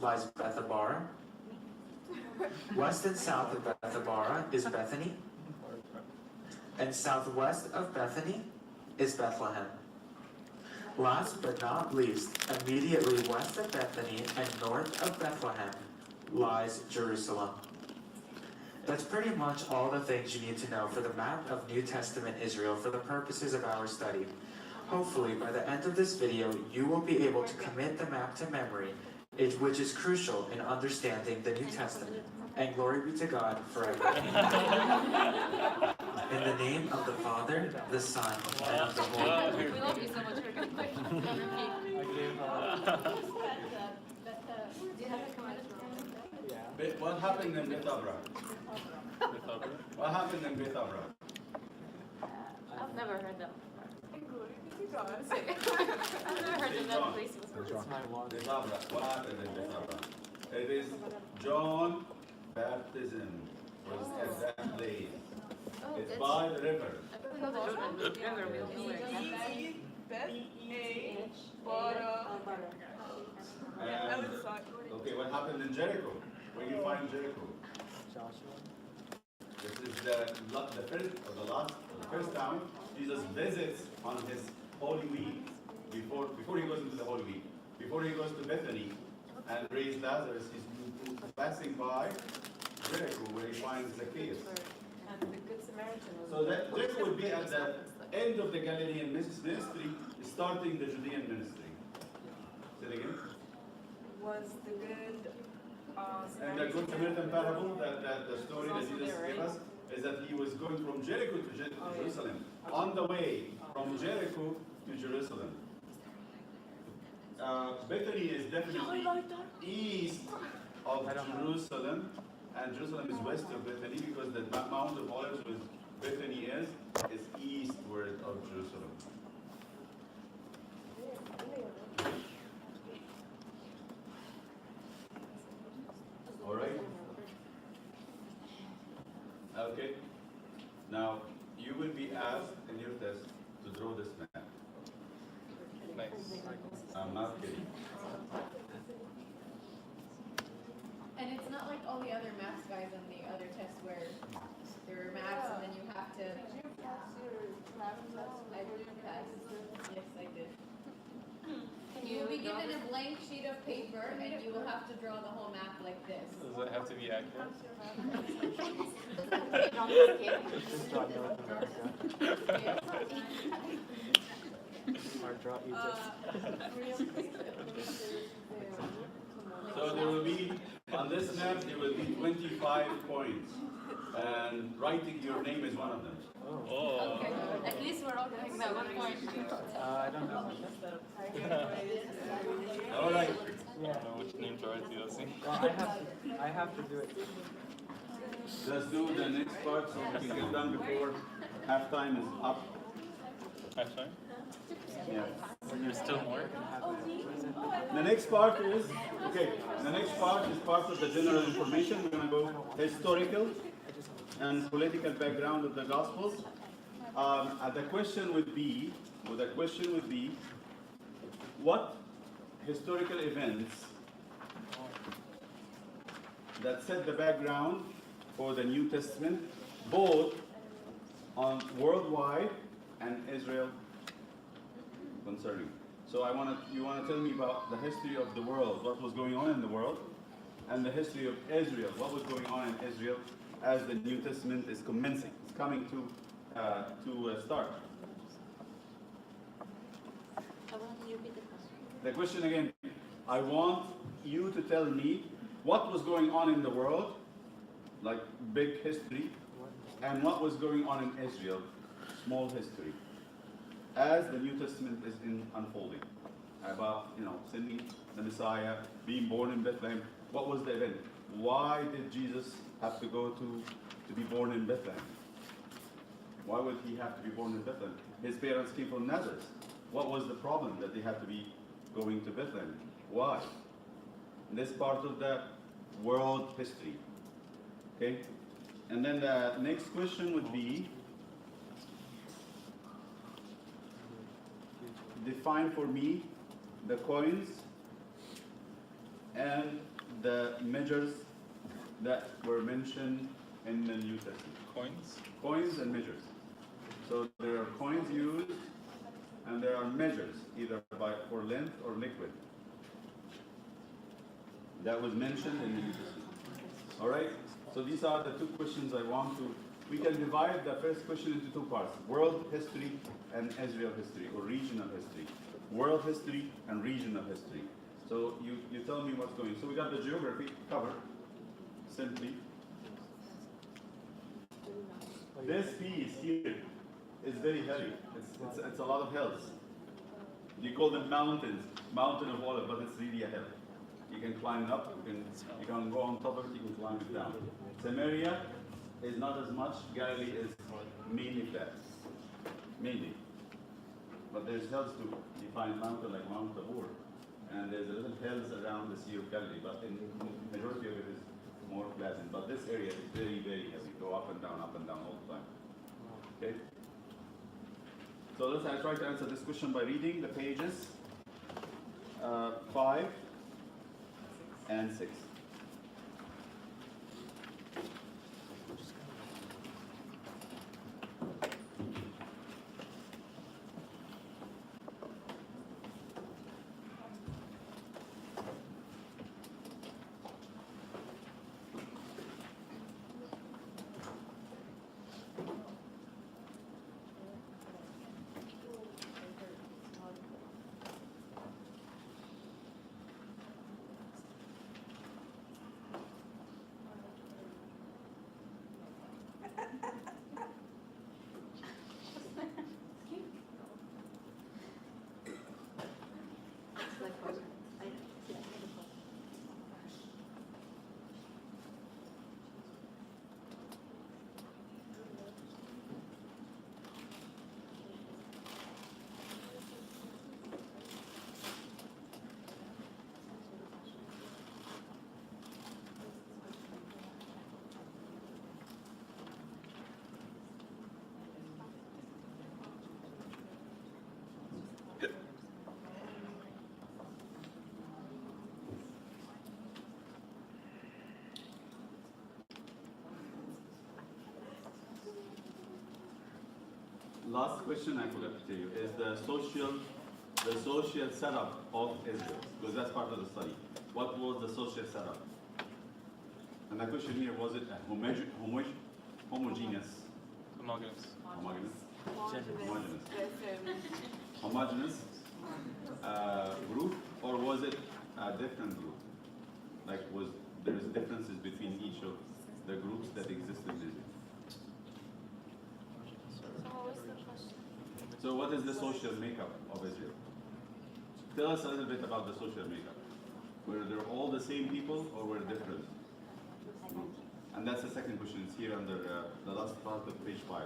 lies Bethabara. West and south of Bethabara is Bethany. And southwest of Bethany is Bethlehem. Last but not least, immediately west of Bethany and north of Bethlehem lies Jerusalem. That's pretty much all the things you need to know for the map of New Testament Israel for the purposes of our study. Hopefully, by the end of this video, you will be able to commit the map to memory, which is crucial in understanding the New Testament. And glory be to God forever. In the name of the Father, the Son, and of the Holy Spirit. We love you so much. We're going to repeat. Do you have a comment? What happened in Bethabara? What happened in Bethabara? I've never heard that. Glory be to God. I've never heard of that place. It's my water. Bethabara. What happened in Bethabara? It is John baptism was at that place. Oh, It's that's. by the river. I know the Jordan River. We don't know where it's at. And, okay, what happened in Jericho? Where you find Jericho? Joshua. This is the first town Jesus visits on his Holy Week, before he goes into the Holy Week, before he goes to Bethany and raised Lazarus. He's passing by Jericho, where he finds Zacchaeus. And the Good Samaritan was. So that Jericho would be at the end of the Galilean ministry, starting the Judean ministry. Say it again. Was the Good And the Good Samaritan parable, that the story that Jesus gave us, is that he was going from Jericho to Jerusalem. On the way from Jericho to Jerusalem. Bethany is definitely east of Jerusalem, and Jerusalem is west of Bethany, because the Mount of Olives, where Bethany is eastward of Jerusalem. All right. Okay? Now, you will be asked in your test to draw this map. Nice. I'm not kidding. And it's not like all the other maths guys on the other tests where there are maps and then you have to. Did you pass your lab test? I did pass. Yes, I did. You will be given a blank sheet of paper and you will have to draw the whole map like this. Does it have to be accurate? Just draw North America. Or draw Egypt. So there will be, on this map, there will be 25 points. And writing your name is one of them. Oh. Okay, at least we're all getting that 1 point. I don't know. All right. Yeah. I don't know which name to write to, let's see. Well, I have to do it. Let's do the next part so we can get done before halftime is up. Halftime? Yeah. There's still more? The next part is, okay, the next part is part of the general information. We're going to go historical and political background of the Gospels. The question would be, what historical events that set the background for the New Testament, both on worldwide and Israel concerning. So you want to tell me about the history of the world, what was going on in the world, and the history of Israel, what was going on in Israel as the New Testament is commencing, it's coming to start. The question again, I want you to tell me what was going on in the world, like big history, and what was going on in Israel, small history, as the New Testament is unfolding. About, sending the Messiah, being born in Bethlehem. What was the event? Why did Jesus have to go to be born in Bethlehem? Why would he have to be born in Bethlehem? His parents came from Nazareth. What was the problem that they had to be going to Bethlehem? Why? This part of the world history. Okay? And then the next question would be, define for me the coins and the measures that were mentioned in the New Testament. Coins? Coins and measures. So there are coins used and there are measures, either for length or liquid. That was mentioned in the New Testament. All right? So these are the two questions I want to. We can divide the first question into two parts: world history and Israel history, or regional history. World history and regional history. So you tell me what's going. So we got the geography covered simply. This piece here is very heavy. It's a lot of hills. You call them mountains, mountain of olive, but it's really a hill. You can climb up, you can go on top of it, you can climb it down. Samaria is not as much. Galilee is mainly flat, mainly. But there's hills too. You find mountain like Mount Tabor, and there's a little hills around the Sea of Galilee, but in majority of it is more pleasant. But this area is very, very heavy. Go up and down all the time. Okay? So I try to answer this question by reading the pages 5 and 6. last question I forgot to tell you is the social setup of Israel, because that's part of the study. What was the social setup? And the question here, was it a homogeneous, Homogeneous. homogeneous, Listen, homogeneous group, or was it a different group? Like, was there differences between each of the groups that existed in Israel? So what is the social makeup of Israel? Tell us a little bit about the social makeup. Were they all the same people or were different groups? And that's the second question. It's here under the last part of page 5.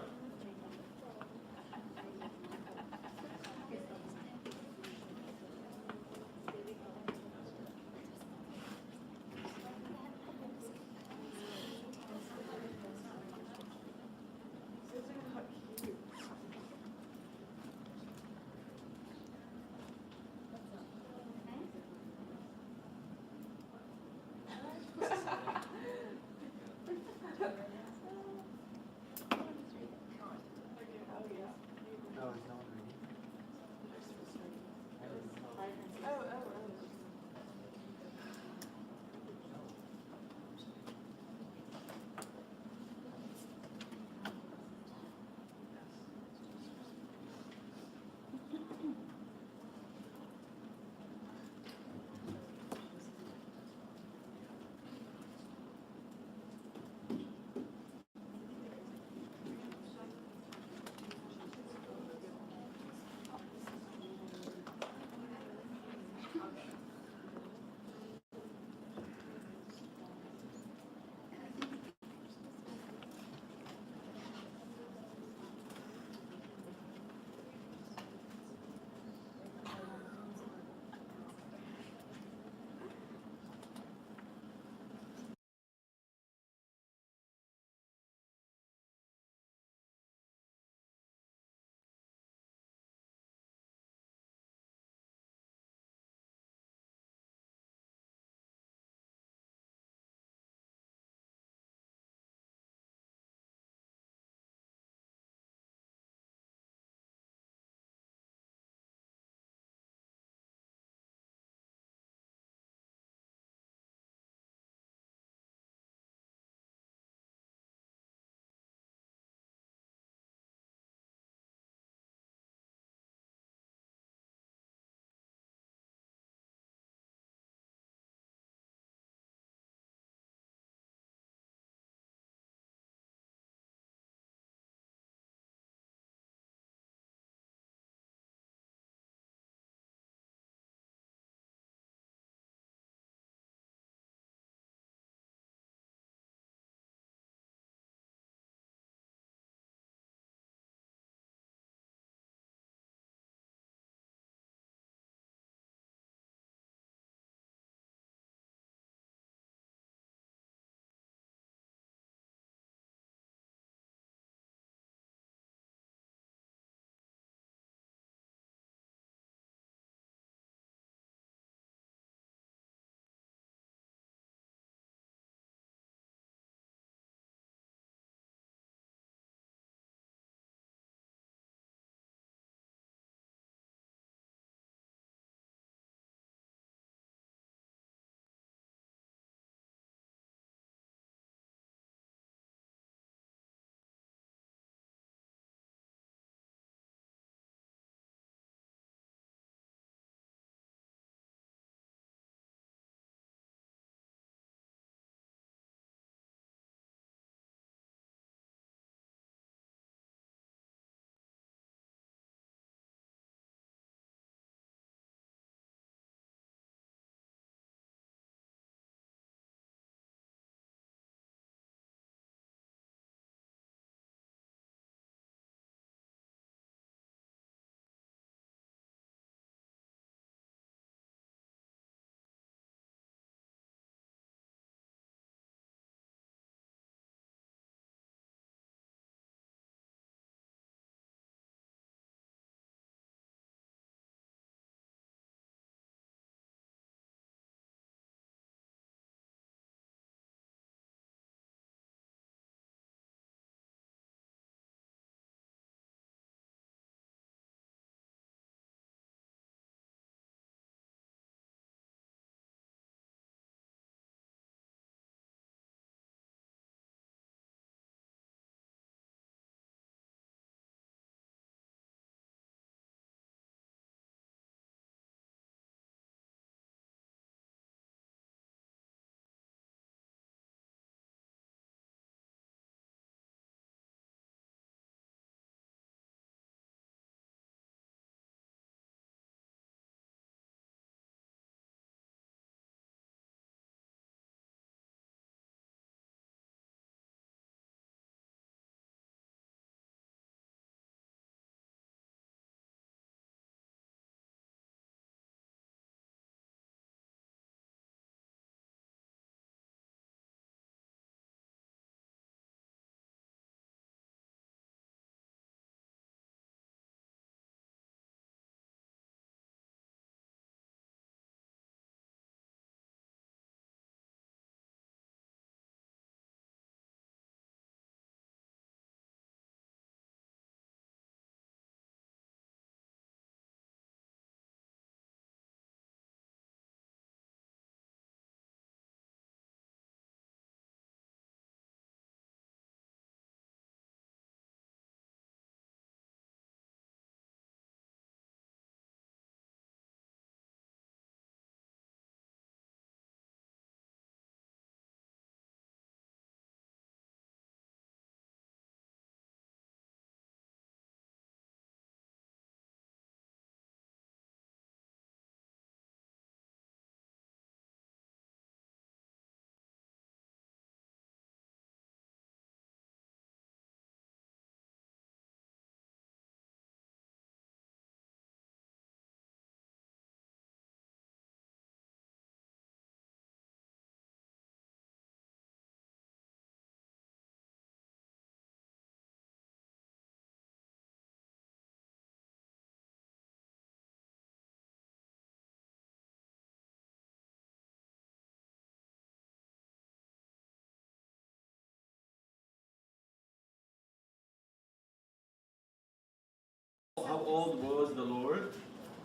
old was the Lord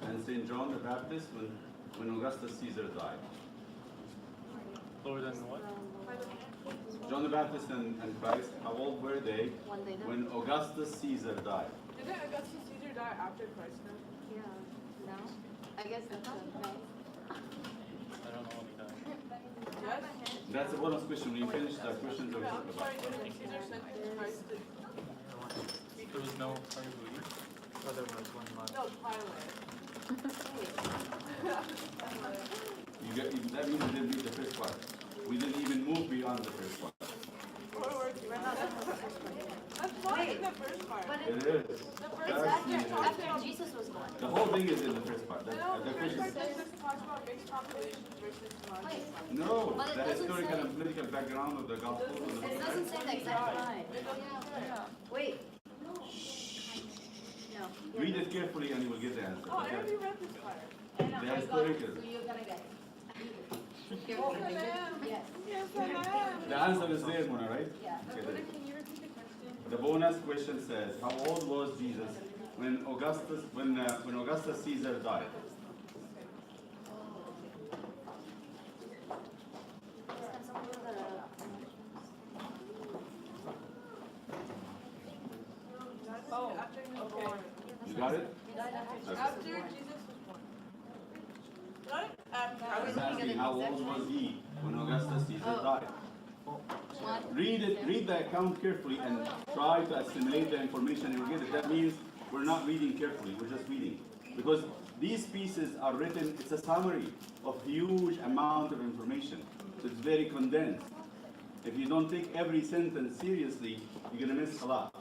and Saint John the Baptist when Augustus Caesar died? Lower than what? John the Baptist and Christ, how old were they when Augustus Caesar died? Didn't Augustus Caesar die after Christ then? Yeah, no? I guess that's right. I don't know what he died. Yes? That's a bonus question. When you finish the questions, No, we'll talk I'm about sorry, it. didn't Caesar send Christ to, There was no hurry. Oh, there was one month. no, Pilate. That means we didn't read the first part. We didn't even move beyond the first part. That's not in the first part. But It is. The first That's part the- just talks After about, Jesus was born. The whole thing is in the first part. no, The the first question. part just talks about mixed populations versus non-mixed. No, But it the doesn't historical say- and political background of the gospel. and the It book. doesn't say the exact line. It doesn't say. Wait. No. Read it carefully and you will get the answer. Oh, I Okay? already read this part. The historical. So you're gonna get it. Yes, I am. Yes. Yes, I am. The answer is there, Mona, right? Yeah. Okay, But there. can you repeat the question? The bonus question says, how old was Jesus when Augustus Caesar died? Oh, after he was born. You got it? After Jesus was born. Not after. I was asking how old was he when Augustus Caesar died? Read the account carefully and try to assimilate the information you get it. That means we're not reading carefully, we're just reading. Because these pieces are written, it's a summary of huge amount of information. So it's very condensed. If you don't take every sentence seriously, you're gonna miss a lot.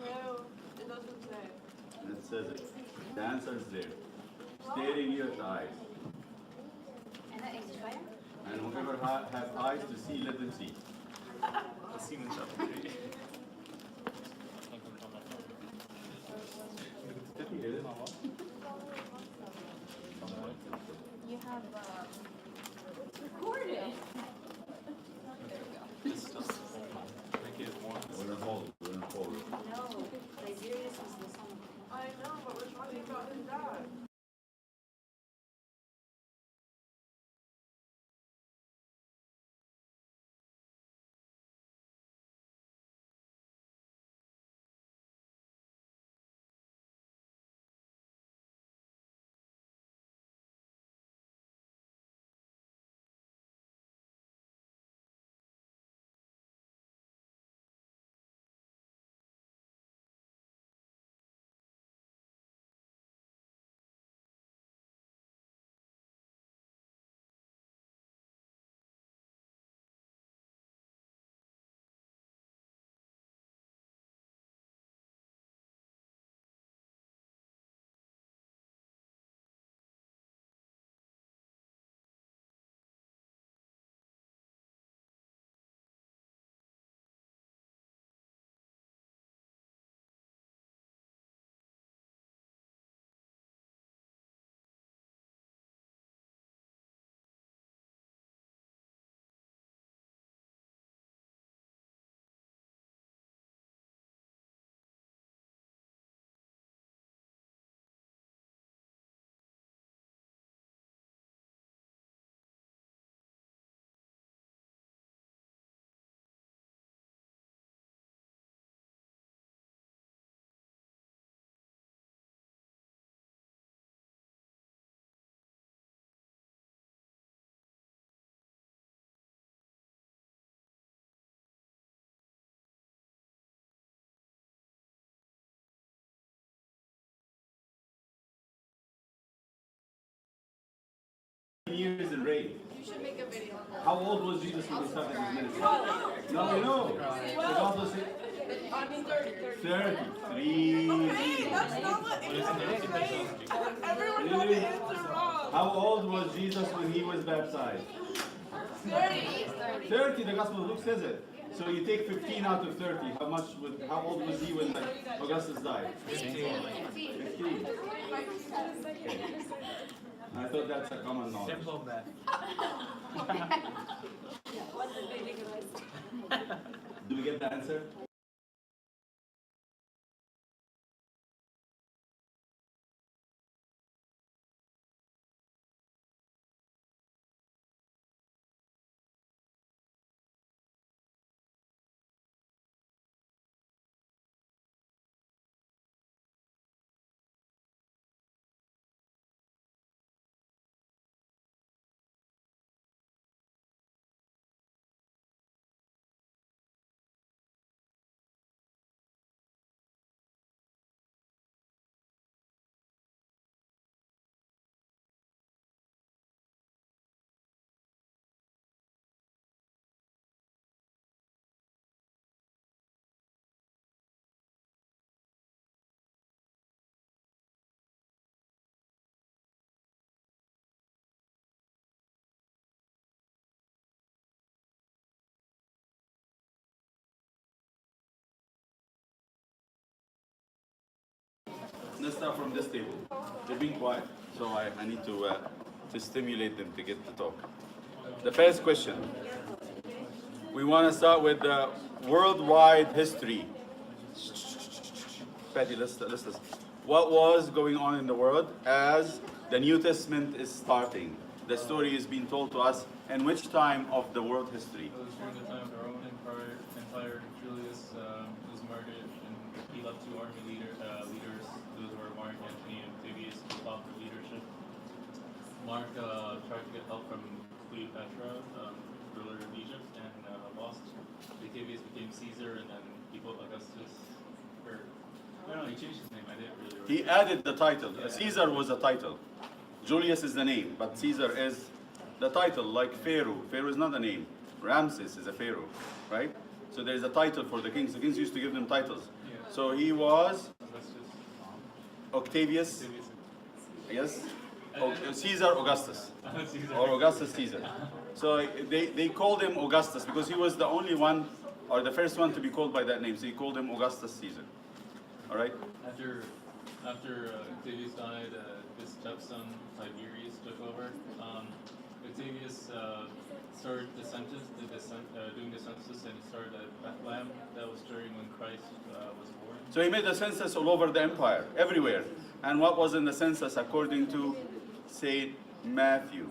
No, it doesn't say. And it says it. The answer is there. Staring you at the eyes. And that is fire? And whoever have eyes to see, let them see. The Siemens upgrade. Can't control my phone. You have, This stuff. Make it more. We're gonna hold it, we're gonna hold it. no, Tiberius was the son of. I know, but we're talking about his dad. Years in reign. You should make a video. How old was Jesus when he started his ministry? No, we know. The gospel says I mean 30. 33. Hey, that's not what it is. Right? Everyone got the answer wrong. How old was Jesus when he was baptized? 30. 30, the Gospel of Luke says it. So you take 15 out of 30. How old was he when Augustus died? 15. I thought that's a common knowledge. Simple math. Do we get the answer? Let's start from this table. They're being quiet, so I need to stimulate them to get to talk. The first question. We want to start with the worldwide history. Patty, let's listen. What was going on in the world as the New Testament is starting? The story is being told to us in which time of the world history? It was during the time of the Roman Empire. Julius was murdered, and he left two army leaders. Those were Mark Antony and Octavius, who fought for leadership. Mark tried to get help from Cleopatra, ruler of Egypt, and lost. Octavius became Caesar, and then people Augustus. Or I don't know. He changed his name. I didn't really. He added the title. Yeah. Caesar was a title. Julius is the name, but Caesar is the title, like Pharaoh. Pharaoh is not a name. Ramses is a pharaoh, right? So there's a title for the kings. The kings used to give them titles. Yeah. So he was Augustus. Octavius, Octavius. yes? Caesar Augustus, Caesar. or Augustus Caesar. So they called him Augustus because he was the only one, or the first one to be called by that name. So he called him Augustus Caesar. All right? After Octavius died, his stepson Tiberius took over. Octavius started doing the census, and he started at Bethlehem. That was during when Christ was born. So he made a census all over the empire, everywhere. And what was in the census according to Saint Matthew?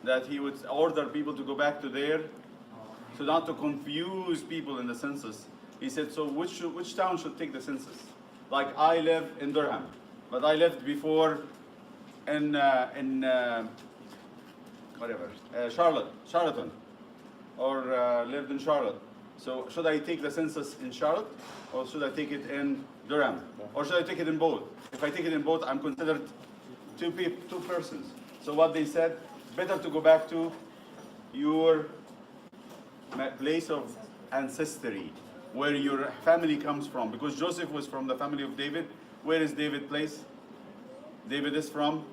That he would order people to go back to there, so not to confuse people in the census. He said, so which town should take the census? Like I live in Durham, but I lived before in Charlotte, or lived in Charlotte. So should I take the census in Charlotte, or should I take it in Durham, or should I take it in both? If I take it in both, I'm considered two persons. So what they said, better to go back to your place of ancestry, where your family comes from, because Joseph was from the family of David. Where is David place? David is from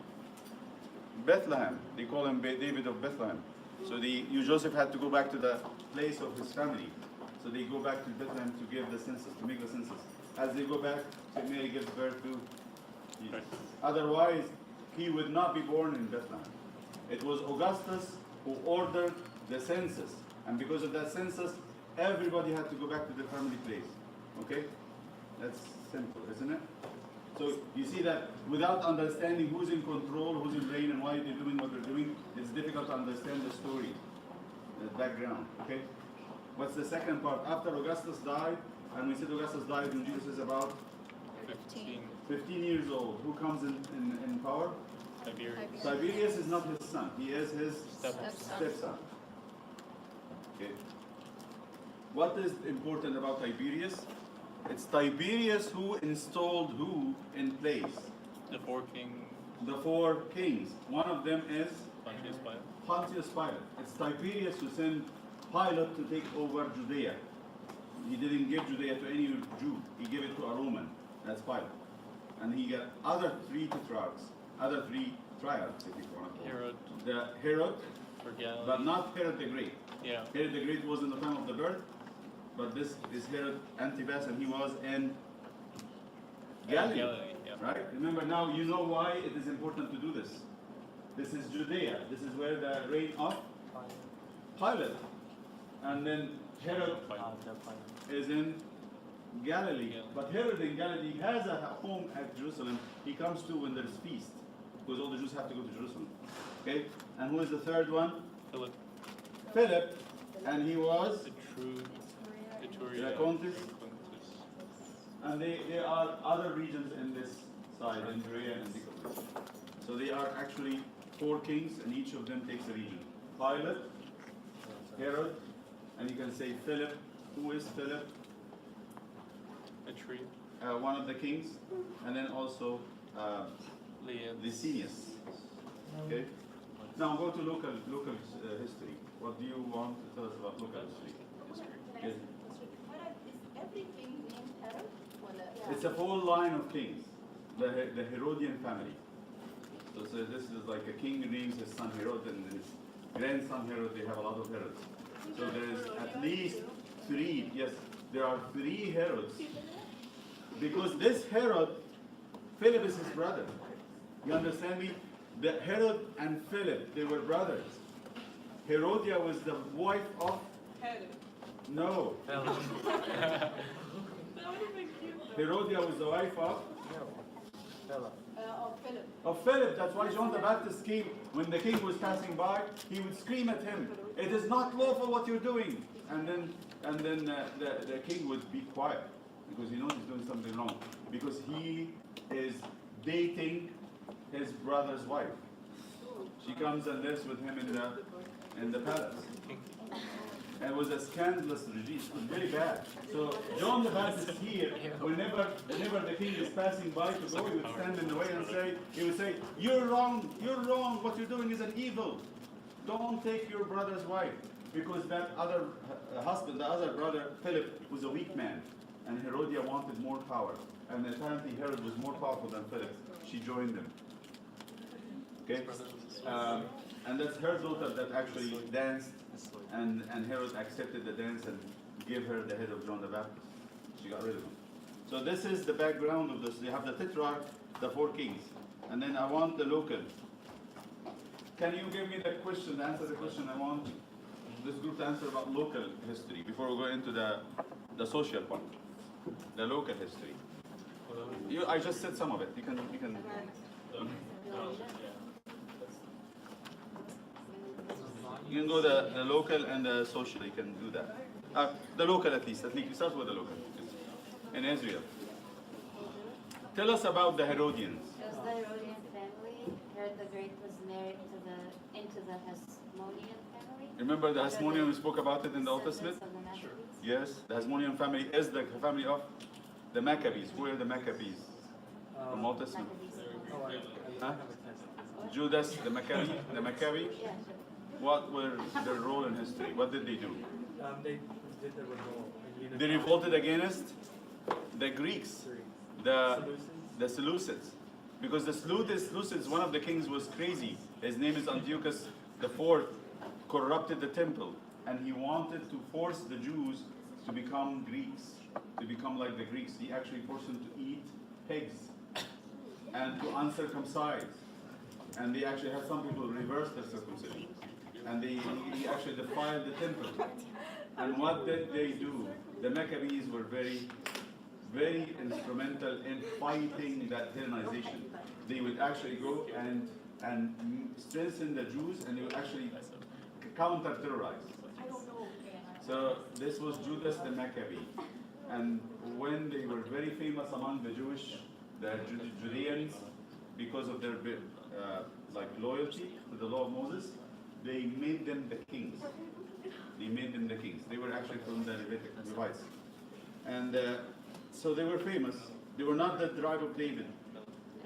Bethlehem. They call him David of Bethlehem. So Joseph had to go back to the place of his family. So they go back to Bethlehem to give the census, to make the census. As they go back, St. Mary gives birth to Jesus. Otherwise, he would not be born in Bethlehem. It was Augustus who ordered the census. And because of that census, everybody had to go back to the family place. Okay? That's simple, isn't it? So you see that without understanding who's in control, who's in reign, and why they're doing what they're doing, it's difficult to understand the story, the background. Okay? What's the second part? After Augustus died, and we said Augustus died when Jesus is about 15 years old. Who comes in power? Tiberius. Tiberius is not his son. He is his stepson. Okay. What is important about Tiberius? It's Tiberius who installed who in place? The four kings. The four kings. One of them is Pontius Pilate. Pontius Pilate. It's Tiberius who sent Pilate to take over Judea. He didn't give Judea to any Jew. He gave it to a Roman. That's Pilate. And he got other three tetrarchs, other three triads, if you want to call Herod. it. The Herod, For Galilee. but not Herod the Great. Yeah. Herod the Great was in the time of the birth, but this is Herod Antipas, and he was in Galilee. Yeah. Right? Remember now, you know why it is important to do this. This is Judea. This is where the reign of Pilate. And then Herod is in Galilee. But Herod in Galilee has a home at Jerusalem. He comes to when there's feast, because all the Jews have to go to Jerusalem. Okay? And who is the third one? Philip. Philip. And he was Iturea. Racontis. And there are other regions in this side, in Judea and Decapolis. So they are actually 4 kings, and each of them takes a region. Pilate, Herod, and you can say Philip. Who is Philip? Iturea. One of the kings, and then also Licinius. Okay. Now go to local history. What do you want to tell us about local history? Yes. Is everything named Herod? It's a whole line of kings, the Herodian family. So this is like a king names his son Herod, and his grandson Herod. They have a lot of Herods. So there is at least 3. Yes, there are 3 Herods. Because this Herod, Philip is his brother. You understand me? The Herod and Philip, they were brothers. Herodia was the wife of. Herod. No. That would have been cute. Herodia was the wife of. Of Philip. Of Philip. That's why John the Baptist came. When the king was passing by, he would scream at him, "It is not lawful what you're doing." And then the king would be quiet because he knows he's doing something wrong, because he is dating his brother's wife. She comes and lives with him in the palace. And it was a scandalous regime. It was very bad. So John the Baptist here, whenever the king is passing by to go, he would stand in the way and he would say, you're wrong, what you're doing is an evil. Don't take your brother's wife. Because that other husband, the other brother, Philip, was a weak man. And Herodia wanted more power. And apparently Herod was more powerful than Philip. She joined him. Okay? And that's her daughter that actually danced, and Herod accepted the dance and gave her the head of John the Baptist. She got rid of him. So this is the background of this. You have the Tetrarch, the 4 kings. And then I want the local. Can you give me the question, answer the question? I want this group to answer about local history before we go into the social part. The local history. I just said some of it. You can. You can go the local and the social. You can do that. The local at least. You start with the local. In Israel. Tell us about the Herodians. It was the Herodian family. Herod the Great was married into the Hasmonean family. Remember the Hasmonean, we spoke about it in the Old Testament? Descendants of the Maccabees. Yes, the Hasmonean family is the family of the Maccabees. Who are the Maccabees? From Old Testament. Maccabees. Huh? Judas, the Maccabee. Yeah. What were their role in history? What did they do? They did the revolt. and They unified revolted against the Greeks, three. the Seleucids. Seleucids. Because the Seleucids, one of the kings was crazy. His name is Antiochus IV, corrupted the temple. And he wanted to force the Jews to become Greeks, to become like the Greeks. He actually forced them to eat pigs and to uncircumcise. And they actually had some people reverse their circumcision. And he actually defiled the temple. And what did they do? The Maccabees were very, very instrumental in fighting that Hellenization. They would actually go and strengthen the Jews, and they would actually counter-terrorize. So this was Judas the Maccabee. And when they were very famous among the Judeans, because of their loyalty to the law of Moses, they made them the kings. They were actually from the Levites. And so they were famous. They were not the tribe of David.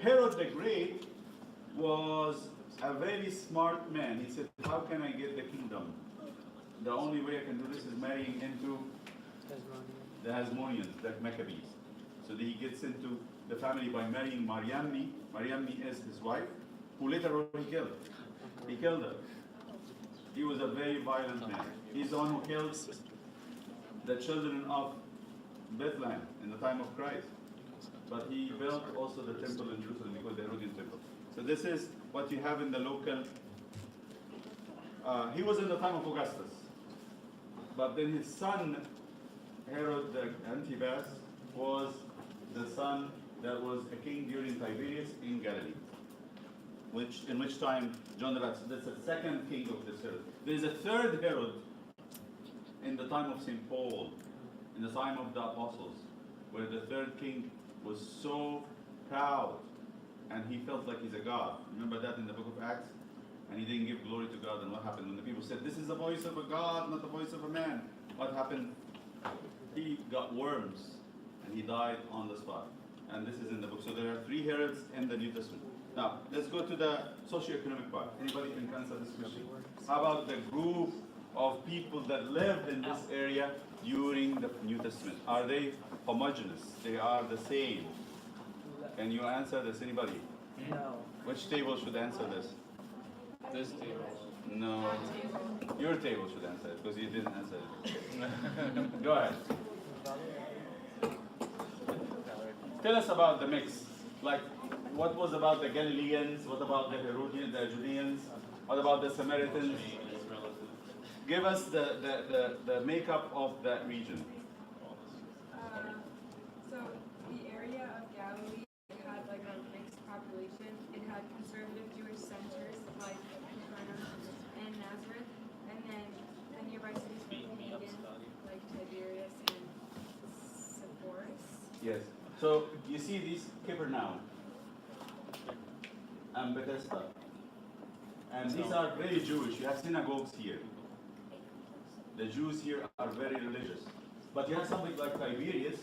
Herod the Great was a very smart man. He said, how can I get the kingdom? The only way I can do this is marrying into the Hasmoneans, the Maccabees. So he gets into the family by marrying Mariamne. Mariamne is his wife, who later on he killed. He killed her. He was a very violent man. He's the one who killed the children of Bethlehem in the time of Christ. But he built also the temple in Jerusalem, because the Herodian temple. So this is what you have in the local. He was in the time of Augustus. but then his son, Herod the Antipas, was the son that was a king during Tiberius in Galilee. In which time John the Baptist, that's the second king of this Herod. There is a third Herod in the time of St. Paul, in the time of the apostles, where the third king was so proud and he felt like he's a god. Remember that in the book of Acts? And he didn't give glory to God. And what happened when the people said, this is the voice of a god, not the voice of a man? What happened? He got worms and he died on the spot. And this is in the book. So there are 3 Herods in the New Testament. Now, let's go to the socioeconomic part. Anybody can answer this question? How about the group of people that lived in this area during the New Testament? Are they homogeneous? They are the same. Can you answer this? Anybody? No. Which table should answer this? This table. No. Your table should answer it because you didn't answer it. Go ahead. Tell us about the mix. Like, what was about the Galileans? What about the Herodians, the Judeans? What about the Samaritans? It's relative. Give us the makeup of that region. So the area of Galilee had like a mixed population. It had conservative Jewish centers like Capernaum and Nazareth, and then the nearby cities were pagan, like Tiberias and Sepphoris. Yes. So you see these Capernaum and Bethesda. And these are very Jewish. You have synagogues here. The Jews here are very religious. But you have something like Tiberias.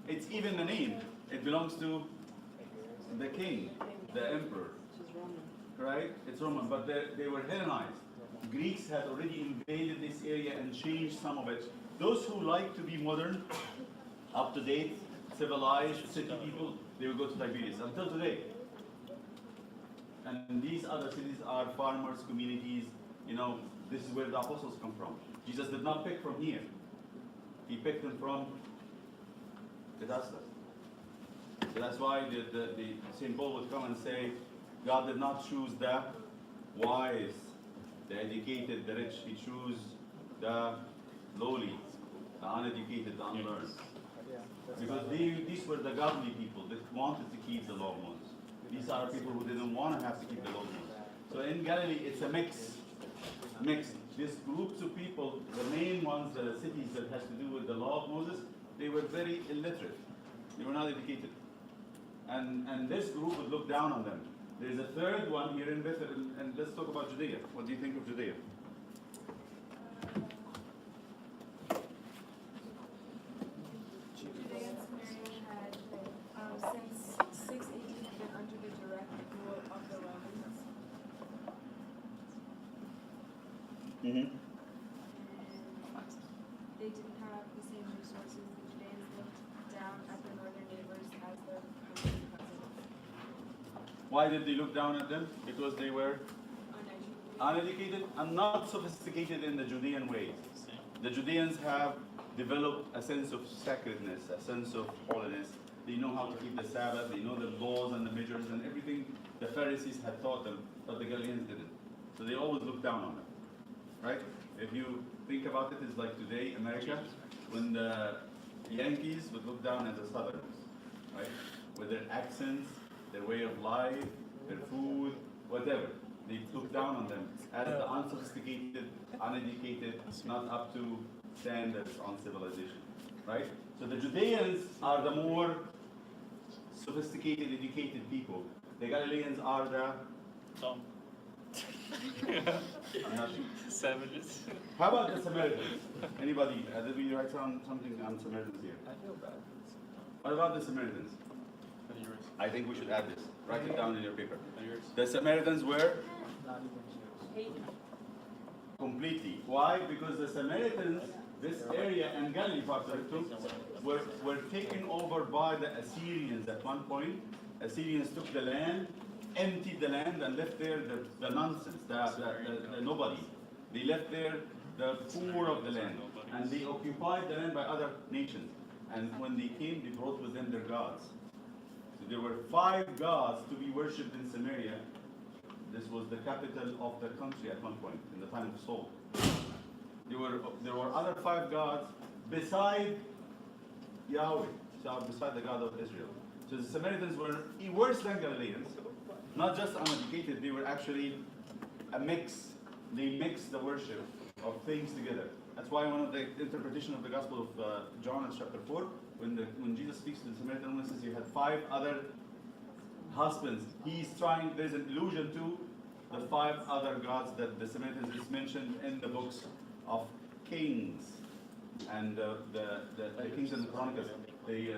It's even the name. It belongs to the king, the emperor. Right? It's Roman. But they were Hellenized. Greeks had already invaded this area and changed some of it. Those who like to be modern, up to date, civilized city people, they will go to Tiberias until today. And these other cities are farmers, communities. You know, this is where the apostles come from. Jesus did not pick from here. He picked them from Bethesda. So that's why the St. Paul would come and say, God did not choose the wise, the educated, the rich. He chose the lowly, the uneducated, the unlearned. Because these were the godly people that wanted to keep the law of Moses. These are people who didn't want to have to keep the law of Moses. So in Galilee, it's a mix. These groups of people, the main ones, the cities that has to do with the law of Moses, they were very illiterate. They were not educated. And this group would look down on them. There's a third one here in Bethel, and let's talk about Judea. What do you think of Judea? Judea and Samaria had, since 680, been under the direct rule of the Romans. Mm-hmm. They didn't have the same resources. The Judeans looked down at their northern neighbors as their country cousins. Why did they look down at them? Because they were Uneducated. uneducated and not sophisticated in the Judean ways. The Judeans have developed a sense of sacredness, a sense of holiness. They know how to keep the Sabbath, they know the laws and the measures and everything the Pharisees had taught them, but the Galileans didn't. So they always looked down on them. Right? If you think about it, it's like today, America, when the Yankees would look down at the Southerners, right? With their accents, their way of life, their food, whatever. They look down on them as the unsophisticated, uneducated, not up to standards on civilization, right? So the Judeans are the more sophisticated, educated people. The Galileans are the Dumb. nothing. Savages. How about the Samaritans? Anybody? Did we write something on Samaritans here? I feel bad. What about the Samaritans? And yours. I think we should add this. Write it down in your paper. And yours. The Samaritans were Not even Jews. completely. Why? Because the Samaritans, this area and Galilee part of it too, were taken over by the Assyrians at one point. Assyrians took the land, emptied the land, and left there the nonsense, the nobody. They left there the poor of the land, and they occupied the land by other nations. And when they came, they brought with them their gods. So there were 5 gods to be worshipped in Samaria. This was the capital of the country at one point, in the time of Saul. there were other 5 gods beside Yahweh, so beside the God of Israel. So the Samaritans were worse than Galileans, not just uneducated, they were actually a mix. They mixed the worship of things together. That's why one of the interpretation of the Gospel of John in chapter 4, when Jesus speaks to the Samaritan woman, says you had 5 other husbands. There's an allusion to the 5 other gods that the Samaritans is mentioned in the books of Kings and the Kings and the Chronicles. They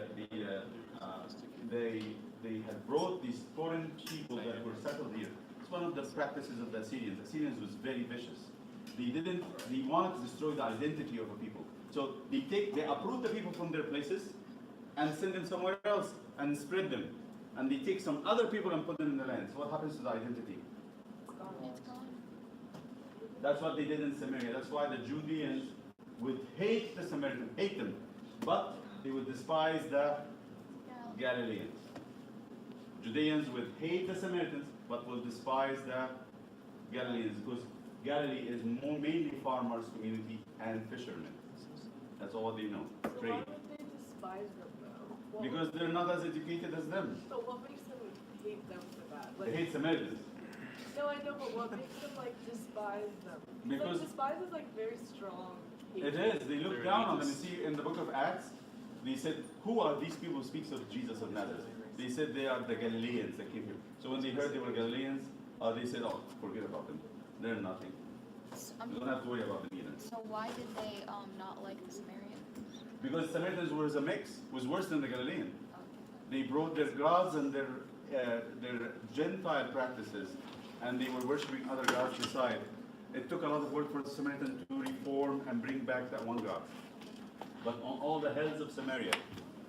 had brought these foreign people that were settled here. It's one of the practices of the Assyrians. The Assyrians was very vicious. They wanted to destroy the identity of a people. So they uproot the people from their places and send them somewhere else and spread them. And they take some other people and put them in the land. So what happens to the identity? It's gone. That's what they did in Samaria. That's why the Judeans would hate the Samaritans, hate them. But they would despise the Galileans. Judeans would hate the Samaritans, but will despise the Galileans, because Galilee is mainly farmers' community and fishermen. That's all they know. Trade. Why would they despise them though? Because they're not as educated as them. So what makes them hate them for that? They hate Samaritans. No, I know, but what makes them like despise them? Because like, despise is like very strong. it is. They look down on them. You see, in the book of Acts, they said, "Who are these people who speaks of Jesus of Nazareth?" They said they are the Galileans that came here. So when they heard they were Galileans, they said, "Oh, forget about them. They're nothing. You don't have to worry about them either." So why did they not like the Samaritans? Because Samaritans was a mix, was worse than the Galilean. They brought their gods and their Gentile practices, and they were worshiping other gods beside. It took a lot of work for the Samaritan to reform and bring back that one God. But on all the hills of Samaria,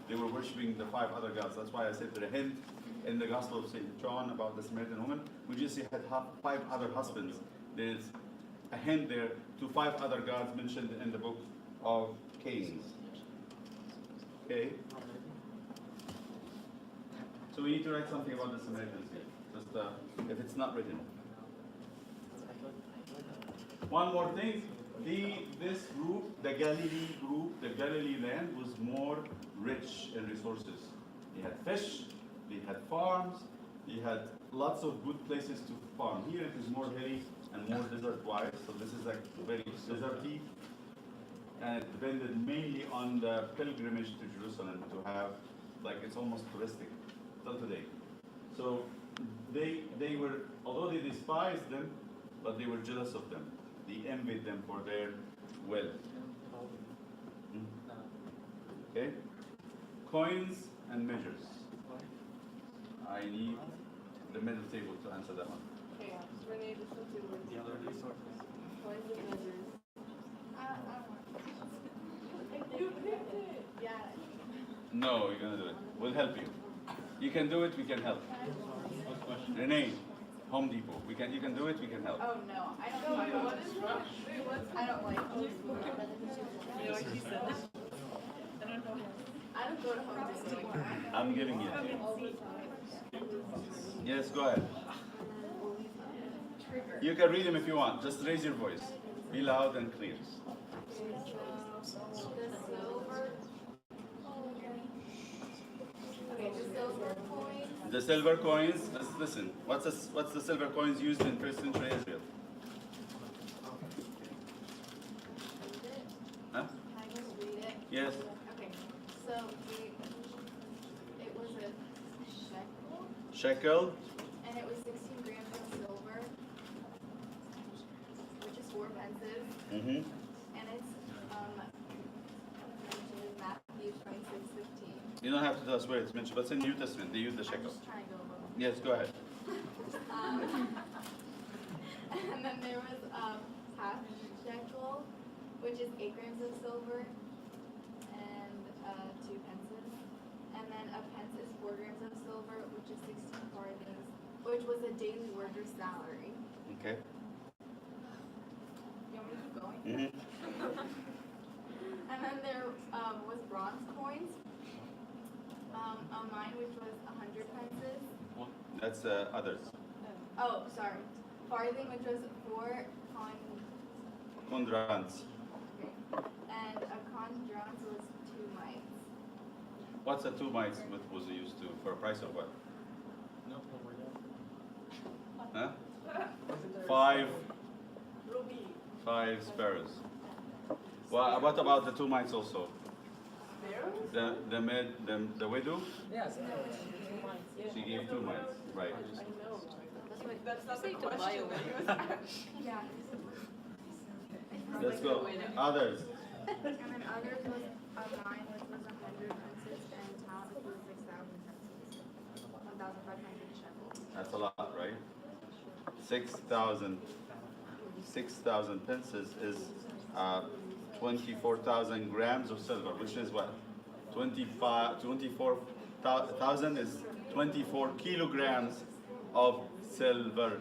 they were worshiping the 5 other gods. That's why I said the hint in the Gospel of St. John about the Samaritan woman, we just had 5 other husbands. There's a hint there to 5 other gods mentioned in the book of Kings. Okay? So we need to write something about the Samaritans here, just if it's not written. One more thing, this group, the Galilee group, the Galilee land was more rich in resources. They had fish, they had farms, they had lots of good places to farm. Here it is more hilly and more desert-wise, so this is like very deserty. And it depended mainly on the pilgrimage to Jerusalem to have, like it's almost touristic till today. So they were, although they despised them, but they were jealous of them. They envied them for their wealth. Okay? Coins and measures. I need the middle table to answer that one. Okay, Renee, this is two words. The other resources. Coins and measures. You picked it. Yeah. No, you're gonna do it. We'll help you. You can do it, we can help. What question? Renee, Home Depot. You can do it, we can help. Oh no, I don't No, like wait, what is wrong? Wait, what's I don't like You know what she said? I don't know. I don't go to Home Depot. I'm giving you. All the time. Yes, go ahead. Trigger. You can read them if you want. Just raise your voice. Be loud and clear. The silver. Okay, the silver coins. The silver coins, let's listen. What's the silver coins used in first century Israel? Huh? Can I just read it? Yes. Okay, so it was a shekel, Shekel. and it was 16 grams of silver, which is 4 pences, Mm-hmm. and it's mentioned in Matthew 26:15. You don't have to tell us where it's mentioned, but it's in New Testament. They use the I'm shekel. just trying to go low. Yes, go ahead. And then there was half shekel, which is 8 grams of silver, and 2 pences. And then a pence is 4 grams of silver, which is 16 farthings, which was a daily worker's salary. Okay. You want me to keep going? Mm-hmm. And then there was bronze coins. On mine, which was 100 pences. That's others. Oh, sorry. Farthing, which was 4 Kondrans. What's a 2 mites what was used to for a price of what? No, no, we're Huh? done. Five Ruby. 5 sparrows. Well, what about the 2 mites also? Sparrows? The widow? Yes. She gave 2 mites, right? I know. That's not the question that he was asking. Yeah. Let's go. Others. And then others was mine, which was 100 princes, and Talmud was 6,000 princes. 1,500 shekels. That's a lot, right? 6,000 pence is 24,000 grams of silver, which is what? 24,000 is 24 kilograms of silver.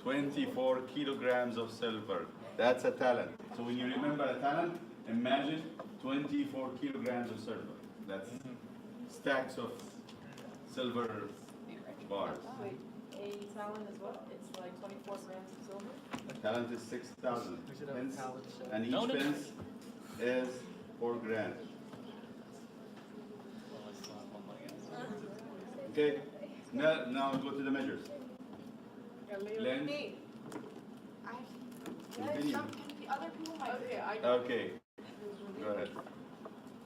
24 kilograms of silver. That's a talent. So when you remember a talent, imagine 24 kilograms of silver. That's stacks of silver bars. Wait, a talent is what? It's like 24 grams of silver? Talent is 6,000 We should have a pence, talent show. and each No, no, no. pence is 4 grand. Well, it's not one like Okay, now go to the measures. Length, Me. continue. The other people might. Okay, I got Okay, go ahead.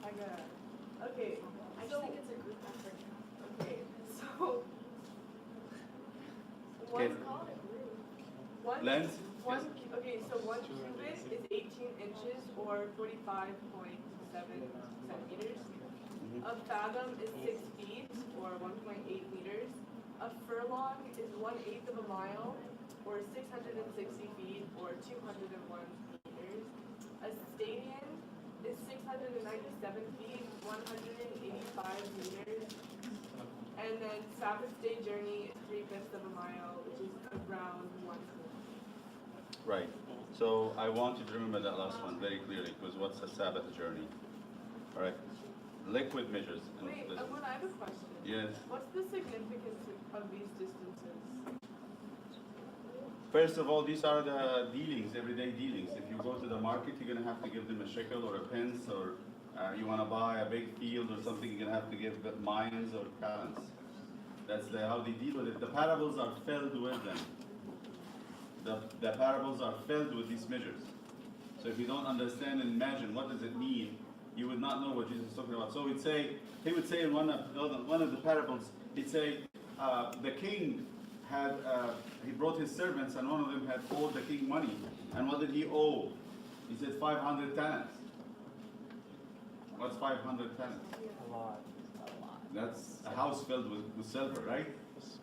I got okay. I just think it's a group effort. Okay, so Okay. one Length, one okay, so 1 cubit is 18 inches or 45.7 centimeters. Mhm. A fathom is 6 feet or 1.8 meters. A furlong is 1/8 of a mile or 660 feet or 201 meters. A stadion is 697 feet, 185 meters. And then Sabbath day journey is 3/5 of a mile, which is around 1 kilometer. right. So I want you to remember that last one very clearly, because what's a Sabbath journey? All right, liquid measures. And Wait, this- I have a question. Yes. What's the significance of these distances? First of all, these are the dealings, everyday dealings. If you go to the market, you're gonna have to give them a shekel or a pence, or you wanna buy a big field or something, you're gonna have to give mines or talents. That's how they deal with it. The parables are filled with them. The parables are filled with these measures. So if you don't understand and imagine what does it mean, you would not know what Jesus is talking about. So he would say in one of the parables, he'd say, the king had, he brought his servants, and one of them had owed the king money. And what did he owe? He said 500 talents. What's 500 talents? A lot. That's a house filled with silver, right?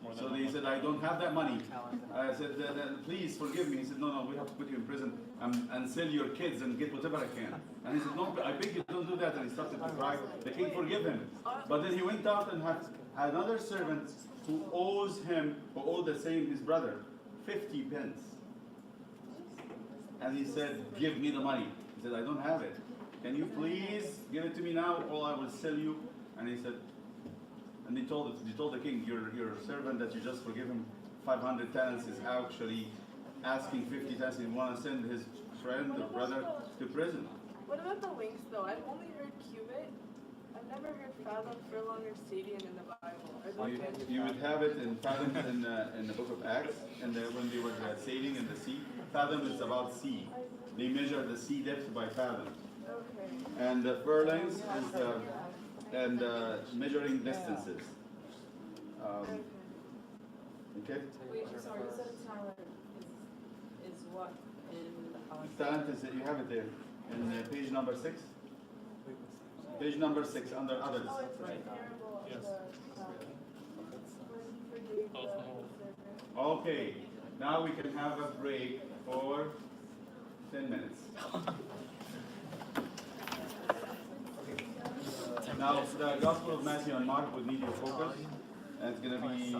More So than they one. said, I don't have that money. Talent. I said, please forgive me. He said, no, we have to put you in prison and sell your kids and get whatever I can. And he said, no, I beg you, don't do that. And he started to cry. The king forgive him. But then he went out and had another servant who owes him, who owed the same, his brother, 50 pence. And he said, give me the money. He said, I don't have it. Can you please give it to me now, or I will sell you? And he said, and they told the king, your servant that you just forgive him 500 talents is actually asking 50 talents. He want to send his friend or brother to prison. What about the links though? I've only heard cubit. I've never heard fathom, furlong, or stadion in the Bible. Are those mentioned? You would have it in fathom in the book of Acts, and when they were sailing in the sea. Fathom is about sea. They measure the sea depth by fathom. Okay. And the furlongs is measuring distances. Okay? Wait, sorry, you said talent is what in the house? Talent is, you have it there, in page number 6. Page number 6, under others. Oh, it's right. Parable of Yes. the talent. When he forgave the servant. Okay, now we can have a break for 10 minutes. Now, the Gospel of Matthew and Mark would need your focus, and it's going to be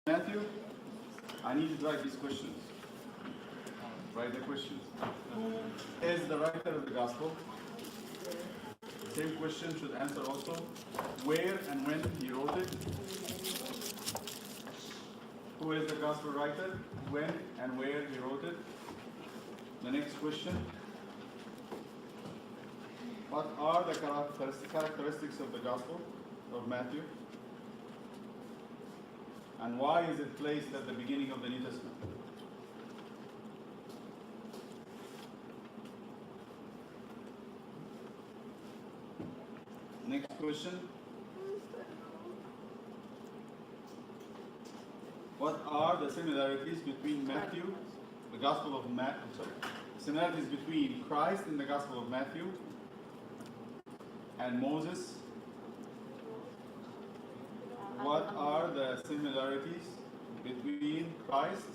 Matthew, I need you to write these questions. Write the questions. Who is the writer of the gospel? Same question should answer also. Where and when he wrote it? Who is the gospel writer? When and where he wrote it? The next question. What are the characteristics of the gospel of Matthew? And why is it placed at the beginning of the New Testament? Next question. What are the similarities between Matthew, the Gospel of Matthew, similarities between Christ in the Gospel of Matthew and Moses? What are the similarities between Christ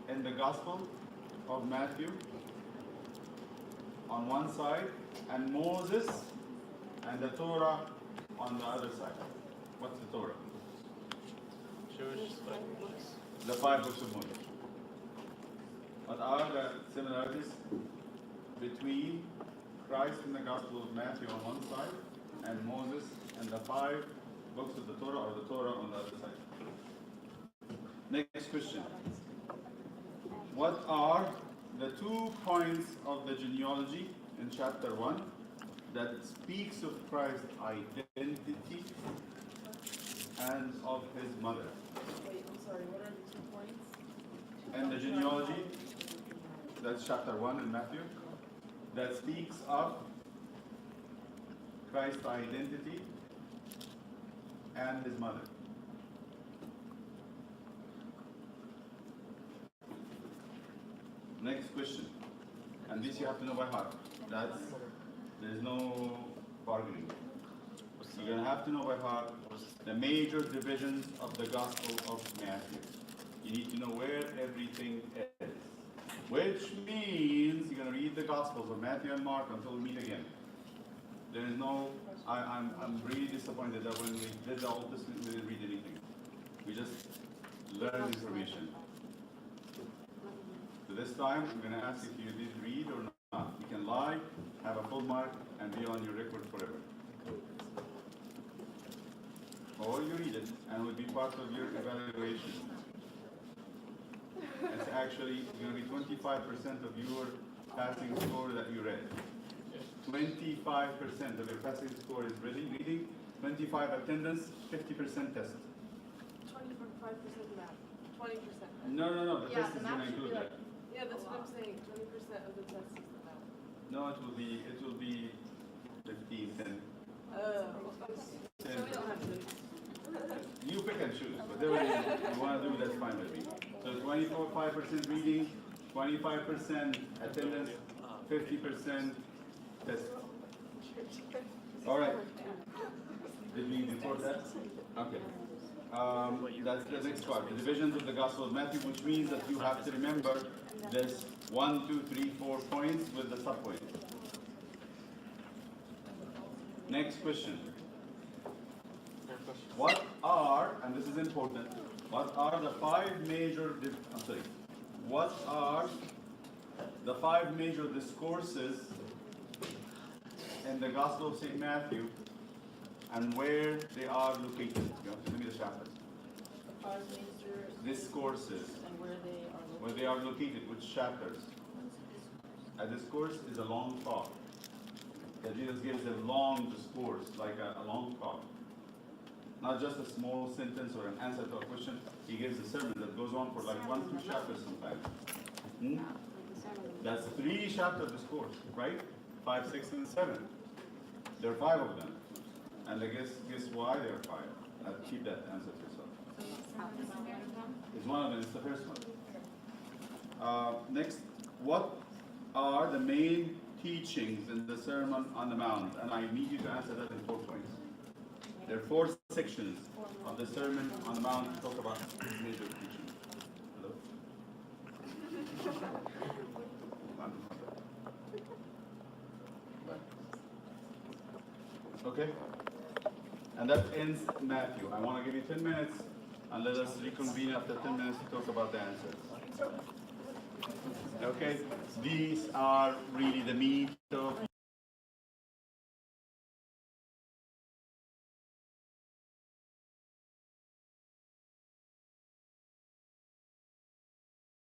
in the Gospel of Matthew on one side and Moses and the Torah on the other side? What's the Torah? Jewish The 5 books of Moses. What are the similarities between Christ in the Gospel of Matthew on one side and Moses and the 5 books of the Torah, or the Torah on the other side? Next question. What are the 2 points of the genealogy in chapter 1 that speaks of Christ's identity and of his mother? Wait, I'm sorry, what are the 2 points? And the genealogy, that's chapter 1 in Matthew, that speaks of Christ's identity and his mother. Next question. And this you have to know by heart. There's no bargaining. You're going to have to know by heart the major divisions of the Gospel of Matthew. You need to know where everything is. Which means you're going to read the Gospels of Matthew and Mark until we meet again. There is no, I'm really disappointed that when we did the Old Testament, we didn't read anything. We just learned information. So this time, I'm going to ask if you did read or not. You can lie, have a full mark, and be on your record forever. Or you read it, and it will be part of your evaluation. It's actually going to be 25% of your passing score that you read. 25% of your passing score is reading, 25 attendance, 50% test. 25% math, 20%. No, the Yeah, test the is math going to should be include like- that. Yeah, that's what I'm saying, 20% of the test is the math. No, it will be 15, 10. So we don't have to. You pick and choose, whatever you want to do, that's fine with me. So 25% reading, 25% attendance, 50% test. All right. Did we report that? Okay. That's the next part, the divisions of the Gospel of Matthew, which means that you have to remember this 1, 2, 3, 4 points with the subpoints. Next question. What are, and this is important, what are the 5 major, what are the 5 major discourses in the Gospel of St. Matthew and where they are located? You have to give me the chapters. 5 major Discourses, and where they are located, which chapters? A discourse is a long talk. That Jesus gives a long discourse, like a long talk. Not just a small sentence or an answer to a question. He gives a sermon that goes on for like 1, 2 chapters sometimes. That's 3 chapter discourse, right? 5, 6, and 7. There are 5 of them. And I guess why there are 5. Keep that answer to yourself. It's one of them, it's the first one. Next, what are the main teachings in the Sermon on the Mount? And I need you to answer that in 4 points. There are 4 sections of the Sermon on the Mount to talk about major teachings. Hello? Okay? And that ends Matthew. I want to give you 10 minutes And let us reconvene after 10 minutes to talk about the answers. Okay, these are really the meat of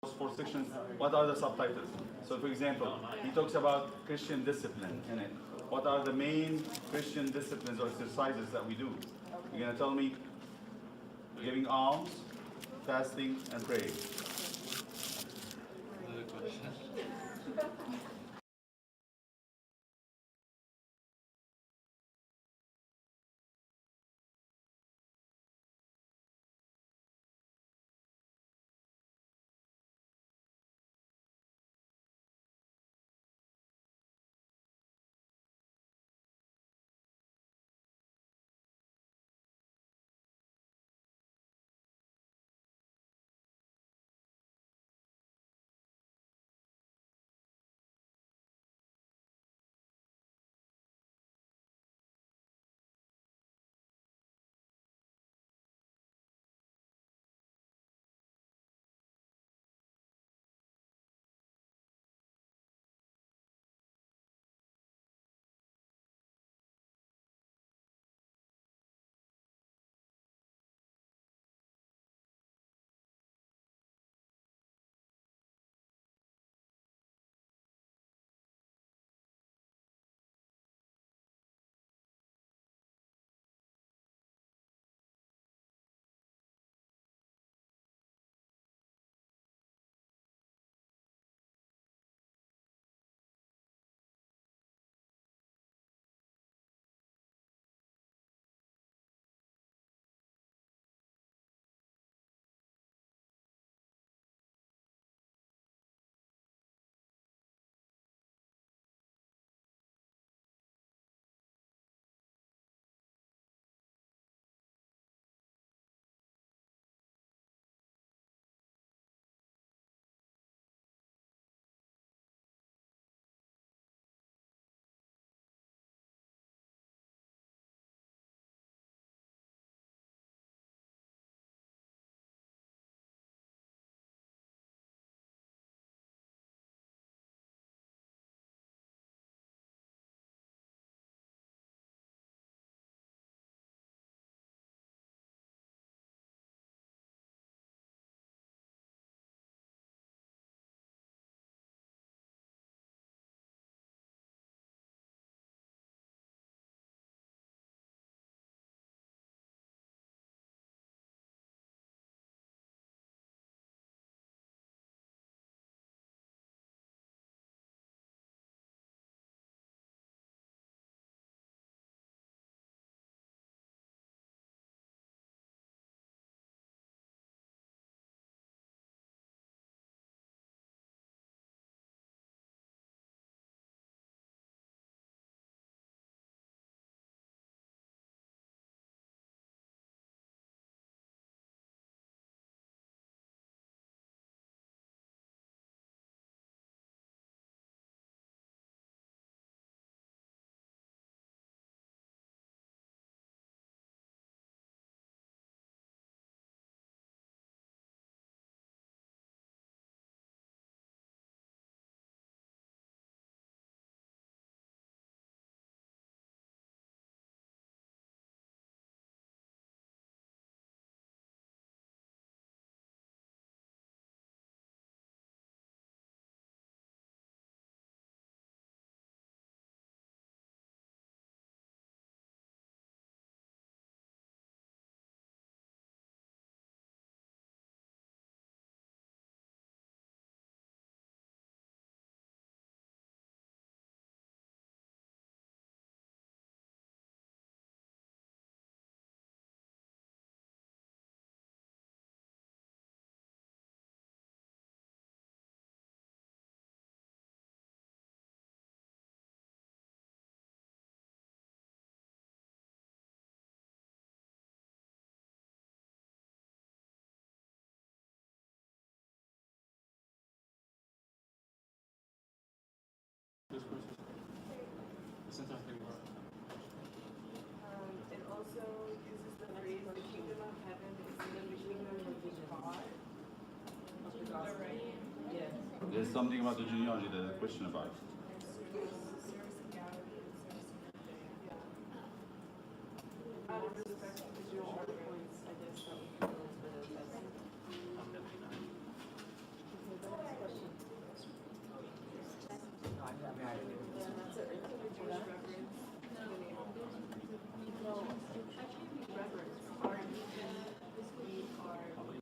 those 4 sections. What are the subtitles? So for example, he talks about Christian discipline in it. What are the main Christian disciplines or exercises that we do? You're gonna tell me giving alms, fasting, and praying. Another question. something about the genealogy that there's a question about. Service of Galilee and service of Judea. Out of respect for the Jewish organs, I guess that would be those for the test. I'm definitely not. I mean, I didn't even. That's it, for the Jewish reverence, the name of it. Well, actually, we reverence, our religion, we are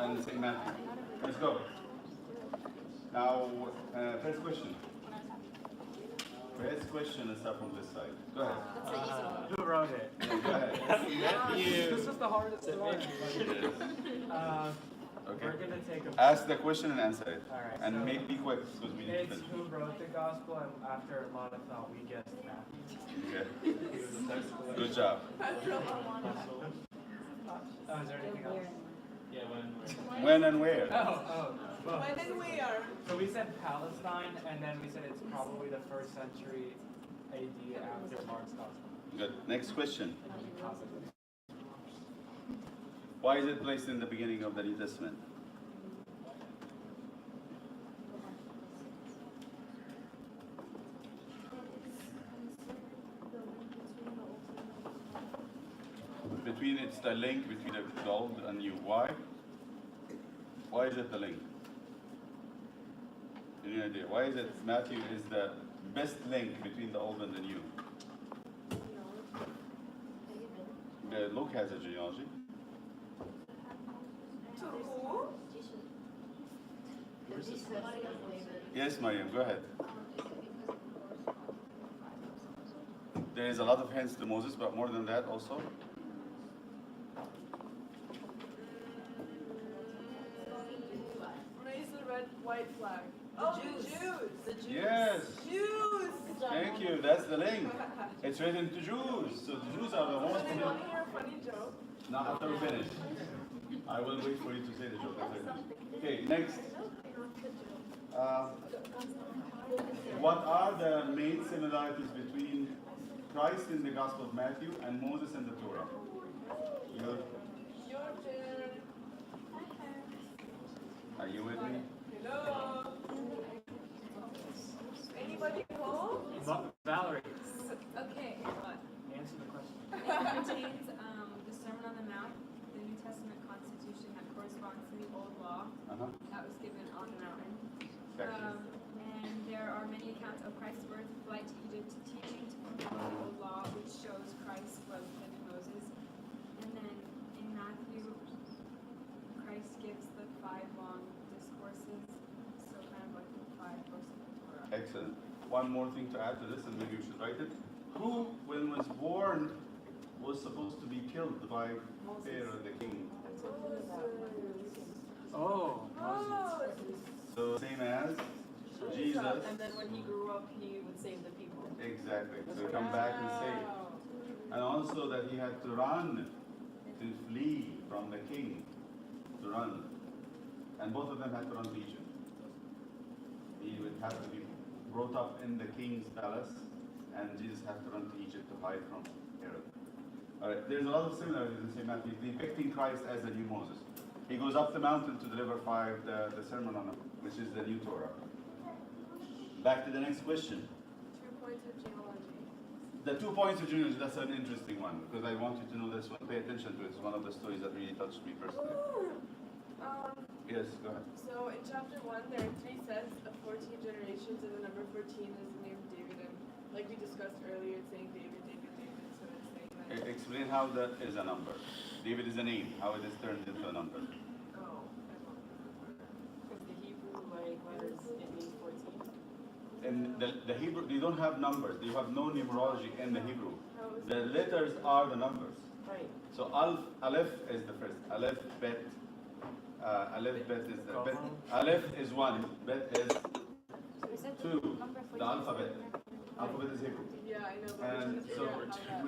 and St. Matthew. Let's go. Now, first question. First question is up from this side. Go ahead. Who wrote it? Yeah, go ahead. This is the hardest one. Okay. We're gonna take a. Ask the question and answer it. Alright, And so be quick because we need to it's finish. who wrote the gospel, and after a lot of thought, we guessed Matthew. Okay. Good job. Oh, is there anything else? Yeah, When and where? Well, When and where? so we said Palestine, and then we said it's probably the 1st century AD after Mark's gospel. Good. Next question. And then we possibly. Why is it placed in the beginning of the New Testament? Between it's the link between the old and new. Why? Why is it the link? Any idea? Why is it Matthew is the best link between the old and the new? Luke has a genealogy. To who? Yes, Mariam, go ahead. There is a lot of hints to Moses, but more than that also. Raise the red, white flag. Oh, the Jews. The Jews. Yes. Jews. Thank you. That's the link. It's written to Jews. So the Jews are the Do most. they want to hear a funny joke? Not after we finish. I will wait for you to say the joke after we finish. Okay, next. What are the main similarities between Christ in the Gospel of Matthew and Moses in the Torah? Your turn. Are you with me? Hello. Anybody home? Valerie, Okay, answer the question. it contains the Sermon on the Mount, the New Testament constitution that corresponds to the Old Law Uh-huh. that was given on the mountain. Exactly. And there are many accounts of Christ's birth, flight to Egypt, teaching to fulfill the Old Law, which shows Christ was with Moses. And then in Matthew, Christ gives the 5 long discourses, so kind of like the 5 books of the Torah. Excellent. One more thing to add to this, and maybe you should write it. Who, when was born, was supposed to be killed by Pharaoh the king? Oh, Moses. So same as Jesus. And then when he grew up, he would save the people. Exactly. So come back and save. And also that he had to run, to flee from the king, to run. And both of them had to run to Egypt. He would have to be brought up in the king's palace, and Jesus had to run to Egypt to hide from Herod. All right, there's a lot of similarities in St. Matthew, depicting Christ as the new Moses. He goes up the mountain to deliver the Sermon on the Mount, which is the new Torah. Back to the next question. 2 points of genealogy. The 2 points of genealogy, that's an interesting one, because I want you to know this one. Pay attention to it. It's one of the stories that really touched me personally. Yes, go ahead. So in chapter 1, there are 3 sets of 14 generations, and the number 14 is the name of David. And like we discussed earlier, it's saying David, David, David. So it's saying that. Explain how that is a number. David is a name, how it is turned into a number. Oh, Because the Hebrew letters, it means 14. In the Hebrew, they don't have numbers. They have no numerology in the Hebrew. how is The letters are the numbers. Right. So Aleph is the first. Aleph, Bet. Aleph, Bet is the Bet. Aleph is 1. Bet is 2. The alphabet. Alphabet is Hebrew. Yeah, I know. But And we're so trying to figure out how that.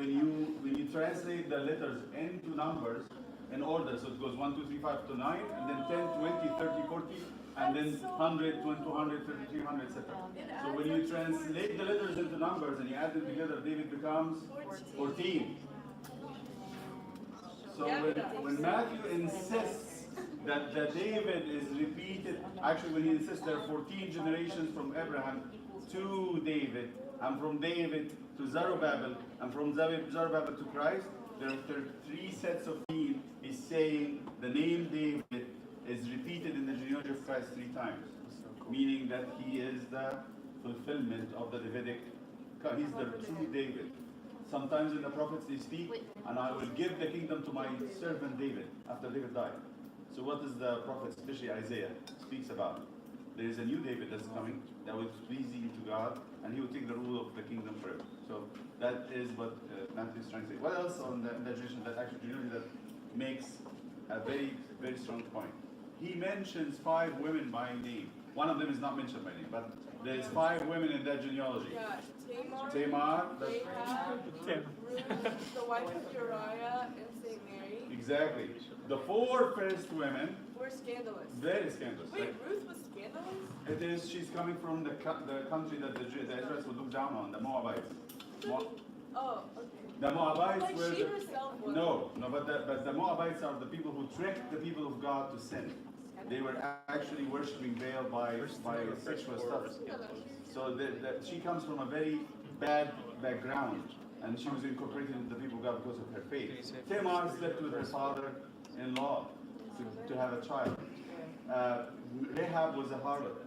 when you translate the letters into numbers in order, so it goes 1, 2, 3, 5 to 9, and then 10, 20, 30, 40, and then 100, 200, 30, 300, etc. So when you translate the letters into numbers and you add them together, David becomes 14. So when Matthew insists that the David is repeated, actually when he insists there are 14 generations from Abraham to David, and from David to Zerubbabel, and from Zerubbabel to Christ, there are 3 sets of names. He's saying the name David is repeated in the genealogy of Christ 3 times, meaning that he is the fulfillment of the Davidic. He's the true David. Sometimes in the prophets they speak, and I will give the kingdom to my servant David after David died. So what is the prophet, especially Isaiah, speaks about? There is a new David that's coming that will be pleasing to God, and he will take the rule of the kingdom forever. So that is what Matthew is trying to say. What else on the generation that actually that makes a very, very strong point? He mentions 5 women by name. One of them is not mentioned by name, but there is 5 women in that genealogy. Yeah, Tamar, Rahab, Ruth, the wife of Uriah, and St. Mary exactly. The 4 first women, were scandalous. very scandalous. Wait, Ruth was scandalous? It is, she's coming from the country that the Israelites would look down on, the Moabites. Oh, okay. The Moabites Like were she herself was. no, but the Moabites are the people who tricked the people of God to sin. They were actually worshiping Baal by sexual stuff. So she comes from a very bad background, and she was incorporated into the people of God because of her faith. Tamar slept with her father-in-law to have a child. Rahab was a harlot.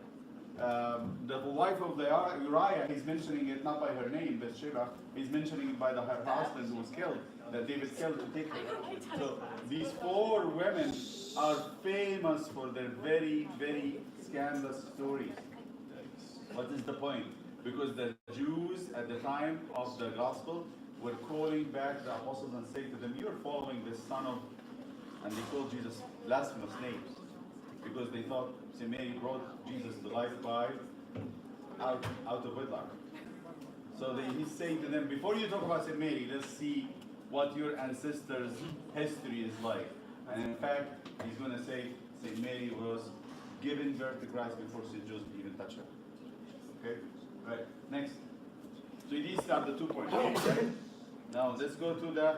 The wife of Uriah, he's mentioning it not by her name, Bathsheba, he's mentioning it by her husband who was killed, that David killed to take her. So these 4 women are famous for their very, very scandalous stories. What is the point? Because the Jews at the time of the gospel were calling back the apostles and saying to them, "You are following the son of," and they called Jesus blasphemous names, because they thought St. Mary brought Jesus to life by out of wedlock. So he's saying to them, before you talk about St. Mary, let's see what your ancestors' history is like. And in fact, he's going to say St. Mary was giving birth to Christ before St. Joseph even touched her. Okay? Right. Next. So these are the 2 points. Okay? Now let's go to the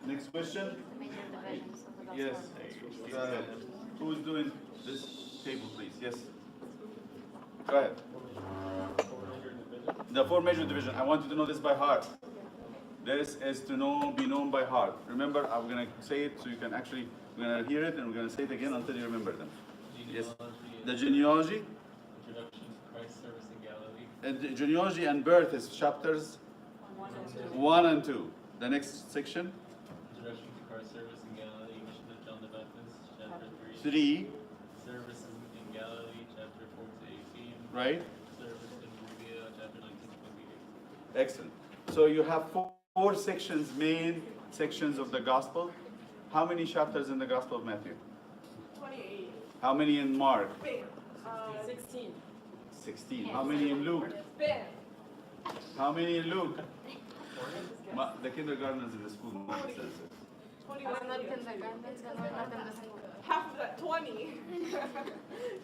next question. The major divisions of the gospel. Yes. Go ahead. Who's doing this table, please? Yes. Go ahead. The 4 major division. I want you to know this by heart. This is to be known by heart. Remember, I'm going to say it so you can actually, we're going to hear it and we're going to say it again until you remember them. Yes. The genealogy. Introduction to Christ's service in Galilee. And the genealogy and birth is chapters 1 and 2. The next section. Introduction to Christ's service in Galilee, mission of John the Baptist, chapter 3. 3. Services in Galilee, chapter 4 to 18. Right. Service in Judea, chapter 19 to 28. Excellent. So you have 4 sections, main sections of the gospel. How many chapters in the Gospel of Matthew? 28. How many in Mark? Bam. 16. 16. How many in Luke? Bam. How many in Luke? The kindergartners in the school know what it says. 21. I'm not kindergarten, we're not in the school. Half of that, 20.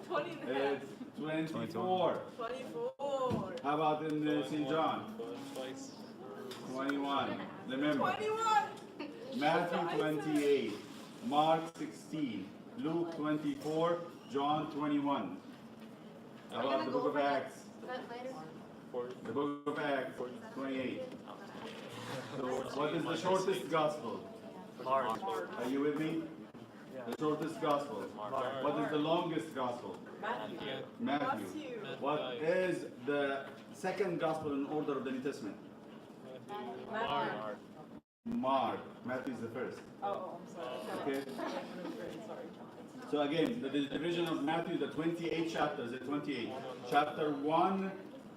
20 and a half. It's 24. 24. How about in St. John? Twice. 21. Remember. 21. Matthew 28. Mark 16. Luke 24. John 21. How about the book of Acts? But later. The book of Acts 28. So what is the shortest gospel? Mark. Are you with me? The shortest gospel. What is the longest gospel? Matthew. Matthew. What is the second gospel in order of the New Testament? Matthew. Mark. Matthew is the first. Oh, I'm sorry. Okay. So again, the division of Matthew, the 28 chapters, the 28. Chapter 1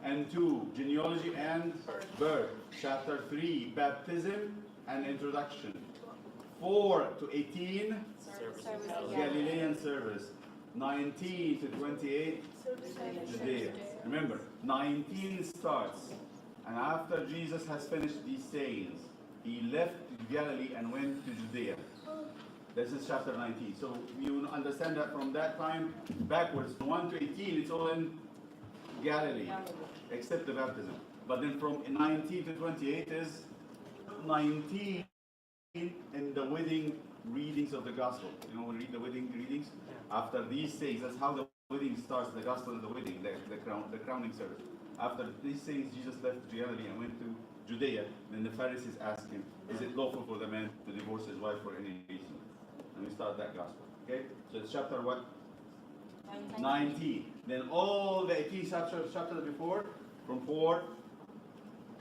and 2, genealogy and birth. Chapter 3, baptism and introduction. 4 to 18, Galilean service. 19 to 28, Judea. Remember, 19 starts, and after Jesus has finished these sayings, he left Galilee and went to Judea. This is chapter 19. So you understand that from that time backwards, 1 to 18, it's all in Galilee, except the baptism. But then from 19 to 28 is 19 in the wedding readings of the gospel. You know, we read the wedding readings. After these things, that's how the wedding starts, the gospel of the wedding, the crowning service. After these things, Jesus left Galilee and went to Judea. Then the Pharisees asked him, is it lawful for the man to divorce his wife for any reason? And we start that gospel. Okay? So it's chapter what? 19. Then all the 18 chapters before, from 4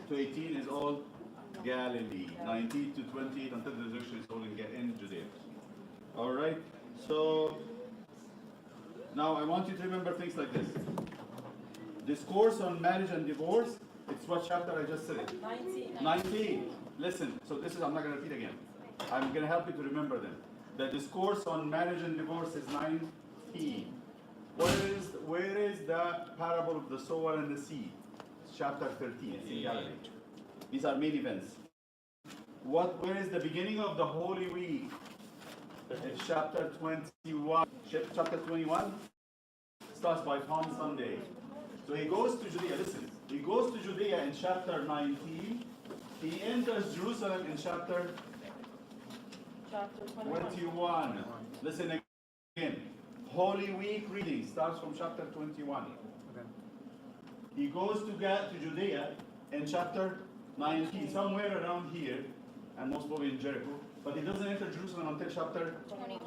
to 18 is all Galilee. 19 to 28 until the resurrection is all in Judea. All right? So now I want you to remember things like this. Discourse on marriage and divorce, it's what chapter I just said it? 19. Listen, so this is, I'm not going to repeat again. I'm going to help you to remember them. The discourse on marriage and divorce is 19. Where is the parable of the sower and the seed? It's chapter 13. It's in Galilee. These are main events. Where is the beginning of the Holy Week? It's chapter 21. Chapter 21 starts by Palm Sunday. So he goes to Judea. Listen, he goes to Judea in chapter 19. He enters Jerusalem in chapter 21. Listen again. Holy Week reading starts from chapter 21. Okay. He goes to Judea in chapter 19, somewhere around here, and most probably in Jericho. But he doesn't enter Jerusalem until chapter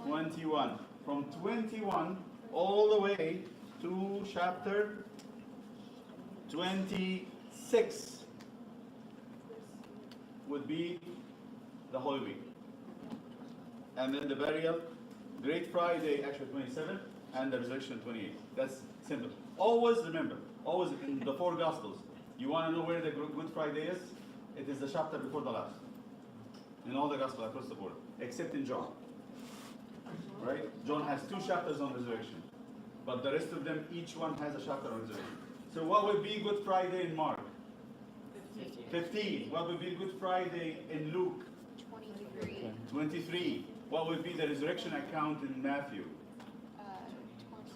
21. From 21 all the way to chapter 26 would be the Holy Week. And then the burial, Great Friday, actually 27, and the resurrection 28. That's simple. Always remember, always in the four Gospels, you want to know where the Good Friday is? It is the chapter before the last. In all the Gospels across the board, except in John. Right? John has 2 chapters on resurrection. But the rest of them, each one has a chapter on resurrection. So what would be Good Friday in Mark? 15. What would be Good Friday in Luke? 23. What would be the resurrection account in Matthew?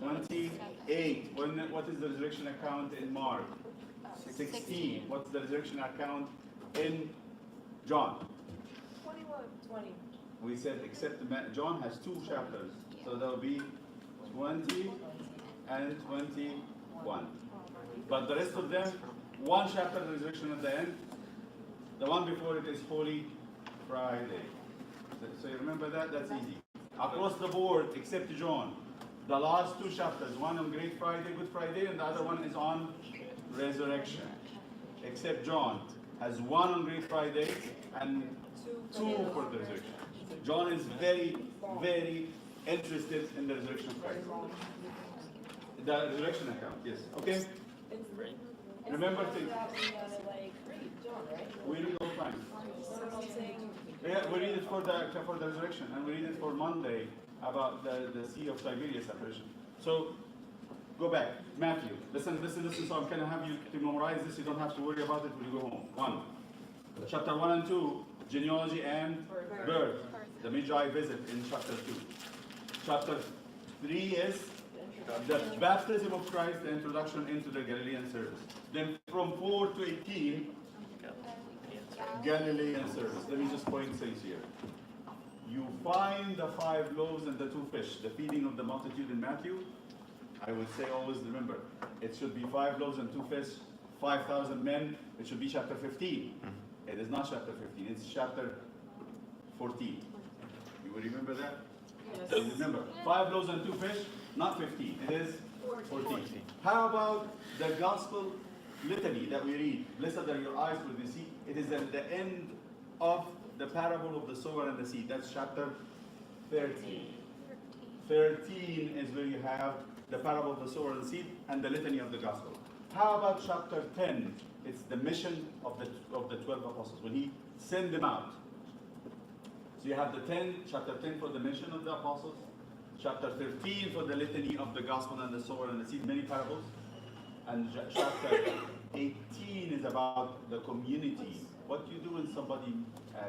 28. What is the resurrection account in Mark? 16. What's the resurrection account in John? 20. We said except John has 2 chapters. So there will be 20 and 21. But the rest of them, 1 chapter of resurrection at the end. The one before it is Holy Friday. So you remember that? That's easy. Across the board, except John, the last 2 chapters, one on Great Friday, Good Friday, and the other one is on resurrection. Except John has 1 on Great Friday and 2 for the resurrection. John is very, very interested in the resurrection of Christ. The resurrection account, yes. Okay? Remember to... We read all the time. Yeah, we read it for the resurrection, and we read it for Monday about the Sea of Tiberias apparition. So, go back. Matthew. Listen. So I'm going to have you to memorize this. You don't have to worry about it when you go home. 1. Chapter 1 and 2, genealogy and birth. The Magi visit in chapter 2. Chapter 3 is the baptism of Christ, the introduction into the Galilean service. Then from 4 to 18, Galilean service. Let me just point things here. You find the 5 loaves and the 2 fish, the feeding of the multitude in Matthew. I would say always remember, it should be 5 loaves and 2 fish, 5,000 men. It should be chapter 15. It is not chapter 15, it's chapter 14. You will remember that? Yes. Remember, 5 loaves and 2 fish, not 15. It is 14. How about the gospel litany that we read? Blessed are your eyes for the see. It is at the end of the parable of the sower and the seed. That's chapter 13. 13 is where you have the parable of the sower and the seed and the litany of the gospel. How about chapter 10? It's the mission of the 12 apostles when he sent them out. So you have chapter 10 for the mission of the apostles, chapter 13 for the litany of the gospel and the sower and the seed, many parables, and chapter 18 is about the community. What you do when somebody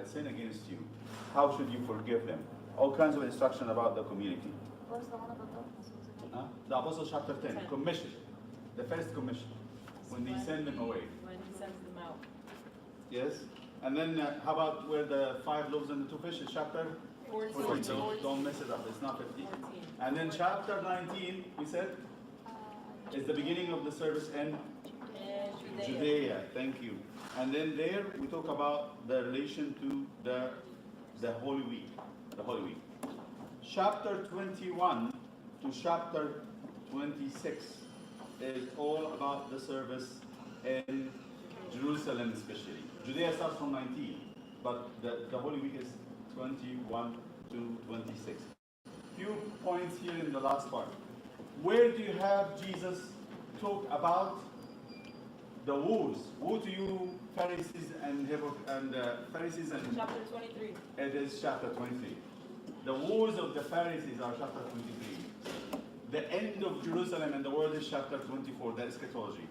sin against you? How should you forgive them? All kinds of instruction about the community. What's the one about the apostles? The Apostles chapter 10, commission, the first commission, when they send them away. When he sends them out. Yes? And then how about where the 5 loaves and the 2 fish is chapter 14. Don't mess it up, it's not 15. 14. And then chapter 19, we said, is the beginning of the service in Judea. Thank you. And then there we talk about the relation to the Holy Week. The Holy Week. Chapter 21 to chapter 26 is all about the service in Jerusalem especially. Judea starts from 19, but the Holy Week is 21 to 26. few points here in the last part. Where do you have Jesus talk about the woes? Woe to you, Pharisees and Pharisees and Chapter 23. it is chapter 23. The woes of the Pharisees are chapter 23. The end of Jerusalem and the world is chapter 24, the eschatology.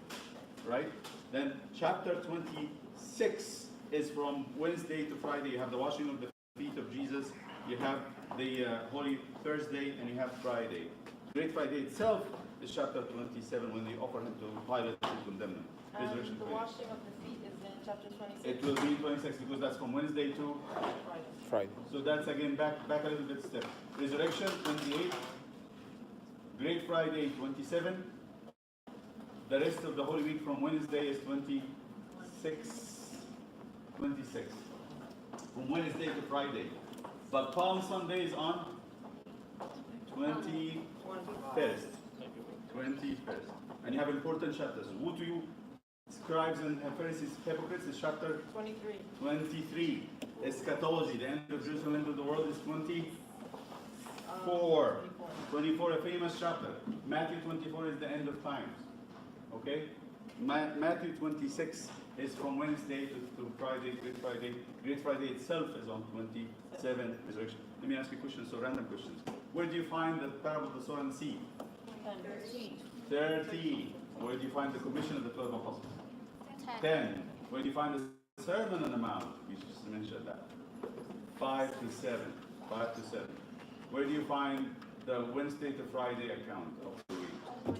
Right? Then chapter 26 is from Wednesday to Friday. You have the washing of the feet of Jesus, you have the Holy Thursday, and you have Friday. Great Friday itself is chapter 27 when they offer him to Pilate to condemn him. Resurrection The 28. washing of the feet is in chapter 26. It will be 26 because that's from Wednesday to Friday. so that's again back a little bit step. Resurrection 28, Great Friday 27. The rest of the Holy Week from Wednesday is 26. From Wednesday to Friday. But Palm Sunday is on 21st. 21st. And you have important chapters. Woe to you, scribes and Pharisees, hypocrites, is chapter 23. 23. Eschatology, the end of Jerusalem, end of the world, is 24. 24, a famous chapter. Matthew 24 is the end of times. Okay? Matthew 26 is from Wednesday to Friday, Great Friday. Great Friday itself is on 27, resurrection. Let me ask you questions, so random questions. Where do you find the parable of the sower and the seed? 13. 13. Where do you find the commission of the 12 apostles? 10. Where do you find the Sermon on the Mount? We just mentioned that. 5 to 7. 5 to 7. Where do you find the Wednesday to Friday account of the week?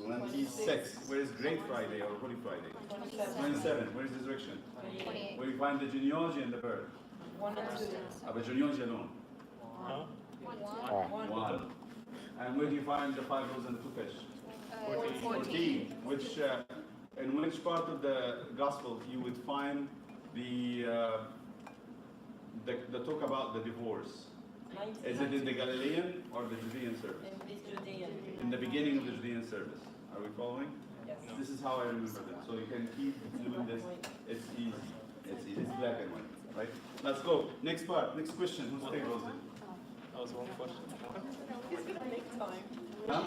26. Where is Great Friday or Holy Friday? 27. Where is Resurrection? 28. Where you find the genealogy and the birth? 1 and 2. Of a genealogy alone? One. And where do you find the 5 loaves and the 2 fish? 14. Which, in which part of the gospel you would find the talk about the divorce? Is it in the Galilean or the Judean service? In Judean. In the beginning of the Judean service. Are we following? Yes. This is how I remember them. So you can keep doing this. It's easy. It's easy. It's black and white. Right? Let's go. Next part. Next question. Whose table is it? That was one question. It's going to make time. Huh?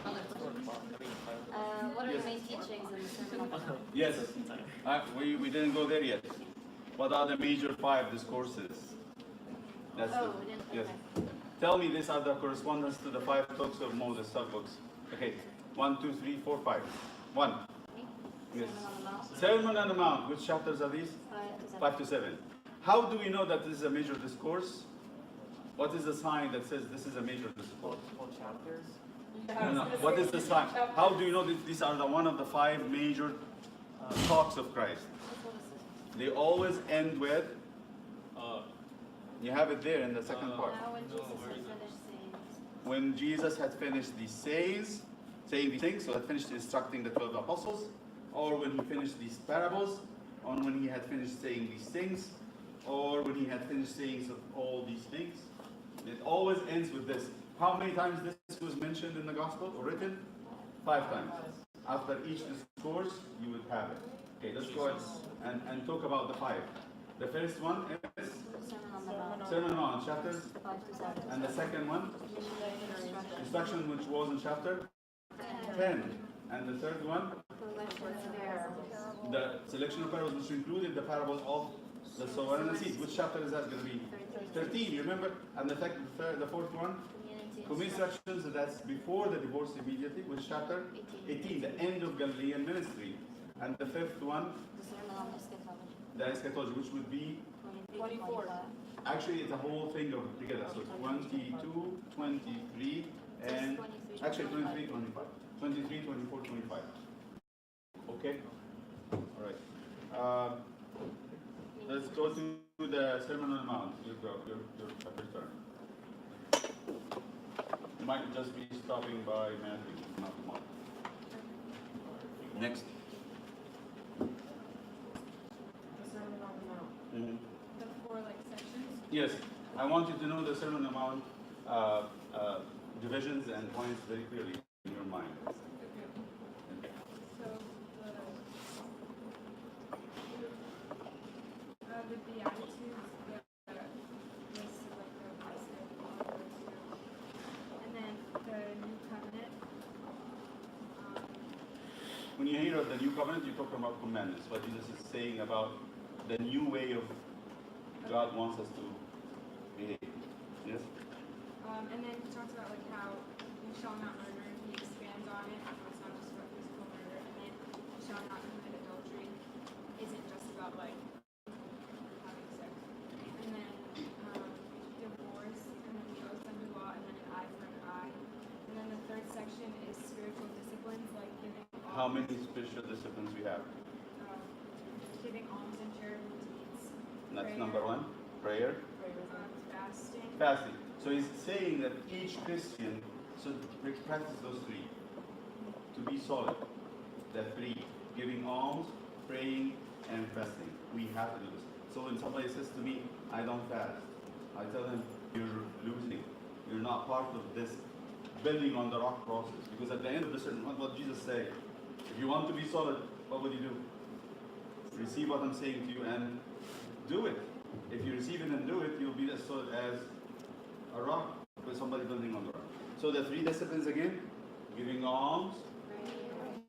What are Yes. the main teachings in the Sermon on the Mount? Yes. We didn't go there yet. What are the major 5 discourses? That's Oh, the, we didn't. yes. Okay. Tell me these are the correspondence to the 5 talks of Moses, subbooks. Okay. 1, 2, 3, 4, 5. 1. Yes. Sermon on the Mount. Sermon on the Mount. Which chapters are these? 5 to 7. How do we know that this is a major discourse? What is the sign that says this is a major discourse? Whole chapters. No. What is the sign? How do you know that these are one of the 5 major talks of Christ? They always end with, you have it there in the second part. Now when No, Jesus where had is it? finished saying, When Jesus had finished these saying these things, so had finished instructing the 12 apostles, or when he finished these parables, or when he had finished saying these things, or when he had finished saying all these things. It always ends with this. How many times this was mentioned in the gospel or written? 5 times. After each discourse, you would have it. Okay, let's go ahead and talk about the 5. The first one is Sermon on the Mount. Sermon on the Mount, chapter, 5 to 7. and the second one, Instruction. instruction, which was in chapter 10. And the third one, the selection of parables, which included the parable of the sower and the seed. Which chapter is that going to be? 13, you remember? And the fourth one, community instructions, that's before the divorce immediately. Which chapter? 18, the end of Galilean ministry. And the fifth one, The Sermon on Eschatology. the eschatology, which would be, 24. actually it's a whole thing of together. So 22, 23, and actually 23, 25. 23, 24, 25. Okay? All right. Let's go to the Sermon on the Mount. Your turn. You might just be stopping by Matthew, not Mark. Next. The Sermon on the Mount. Mhm. The 4 sections. Yes, I want you to know the Sermon on the Mount divisions and points very clearly in your mind. So the Beatitudes, the list of the blessed, you hear of the new covenant, you're talking about commandments. What Jesus is saying about the new way of God wants us to behave. Yes? And then he talks about like how you shall not murder. He expands on it. It's not just about physical murder. And then you shall not commit adultery. Isn't just about like having sex. And then divorce. And then the oath under law. And then an eye for an eye. And then the third section is spiritual disciplines like giving. How many spiritual disciplines we have? Giving alms and charitable deeds. That's prayer, number one. Prayer. Fasting. Fasting. So he's saying that each Christian should practice those three to be solid. The three: giving alms, praying, and fasting. We have to do this. So when somebody says to me, "I don't fast," I tell them, "You're losing. You're not part of this building on the rock process." Because at the end of the sermon, what Jesus said, if you want to be solid, what would you do? Receive what I'm saying to you and do it. If you receive it and do it, you'll be as solid as a rock with somebody building on the rock. So the three disciplines again: giving alms,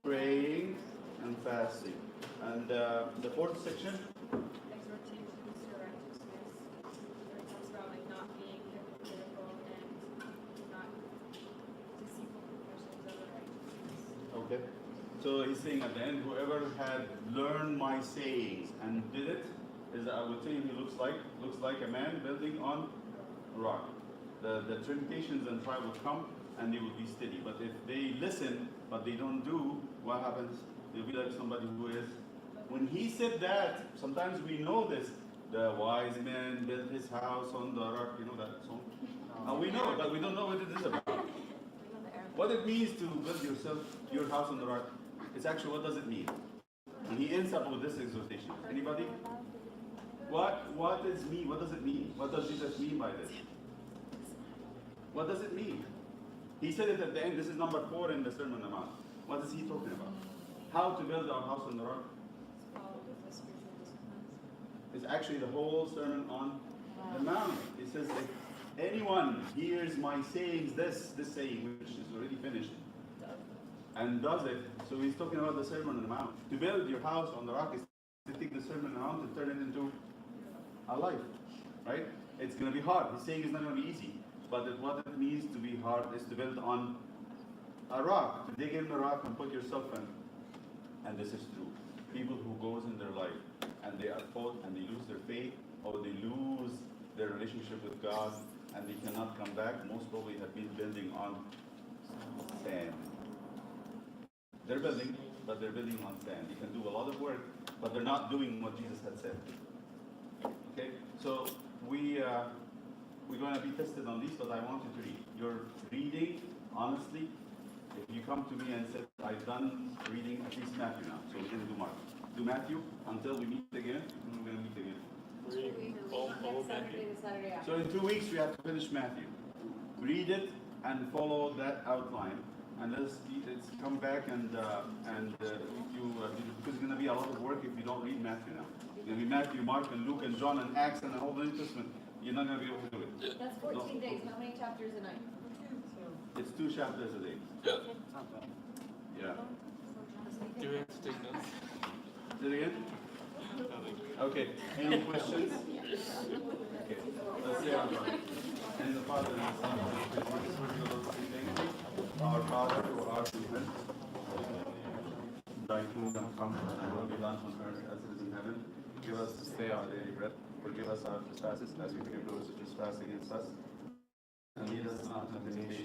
praying, and fasting. And the fourth section, Exhortations to righteousness. Where it talks about like not being hypocritical and not deceitful professions of righteousness. okay. So he's saying at the end, whoever had learned my sayings and did it, is I would tell you he looks like a man building on rock. The temptations and trial will come and they will be steady. But if they listen but they don't do, what happens? They'll be like somebody who is. When he said that, sometimes we know this. The wise man built his house on the rock. You know that song? We know it, but we don't know what it is about. What it means to build your house on the rock. It's actually, what does it mean? And he ends up with this exhortation. Anybody? What does it mean? What does Jesus mean by this? What does it mean? He said it at the end. This is number 4 in the Sermon on the Mount. What is he talking about? How to build our house on the rock? It's actually the whole Sermon on the Mount. It says, if anyone hears my sayings, this saying, which is already finished, and does it. So he's talking about the Sermon on the Mount. To build your house on the rock is to take the Sermon on the Mount and turn it into a life, right? It's going to be hard. He's saying it's not going to be easy. But what it means to be hard is to build on a rock, to dig in the rock and put yourself in. And this is true. People who goes in their life and they are fought and they lose their faith or they lose their relationship with God and they cannot come back, most probably have been building on sand. They're building, but they're building on sand. You can do a lot of work, but they're not doing what Jesus had said. Okay, so we're going to be tested on these, but I want you to read. You're reading, honestly, if you come to me and say, I've done reading at least Matthew now, so we didn't do Mark. Do Matthew until we meet again, and we're going to meet again. So in 2 weeks, we have to finish Matthew. Read it and follow that outline. And let's come back and because it's going to be a lot of work if you don't read Matthew now. It's going to be Matthew, Mark, and Luke, and John, and Acts, and the whole New Testament. You're not going to be able to do it. That's 14 days. How many chapters a night? It's 2 chapters a day. Yeah. Do we have to take notes? Say it again? Okay. Any questions? Okay. Let's say our prayer. In the Father and the Son and the Holy Spirit, our Father who art in heaven, thy kingdom come, and will be done on earth as it is in heaven. Give us this day our daily bread. Forgive us our trespasses as we forgive those who trespass against us. And lead us not into temptation,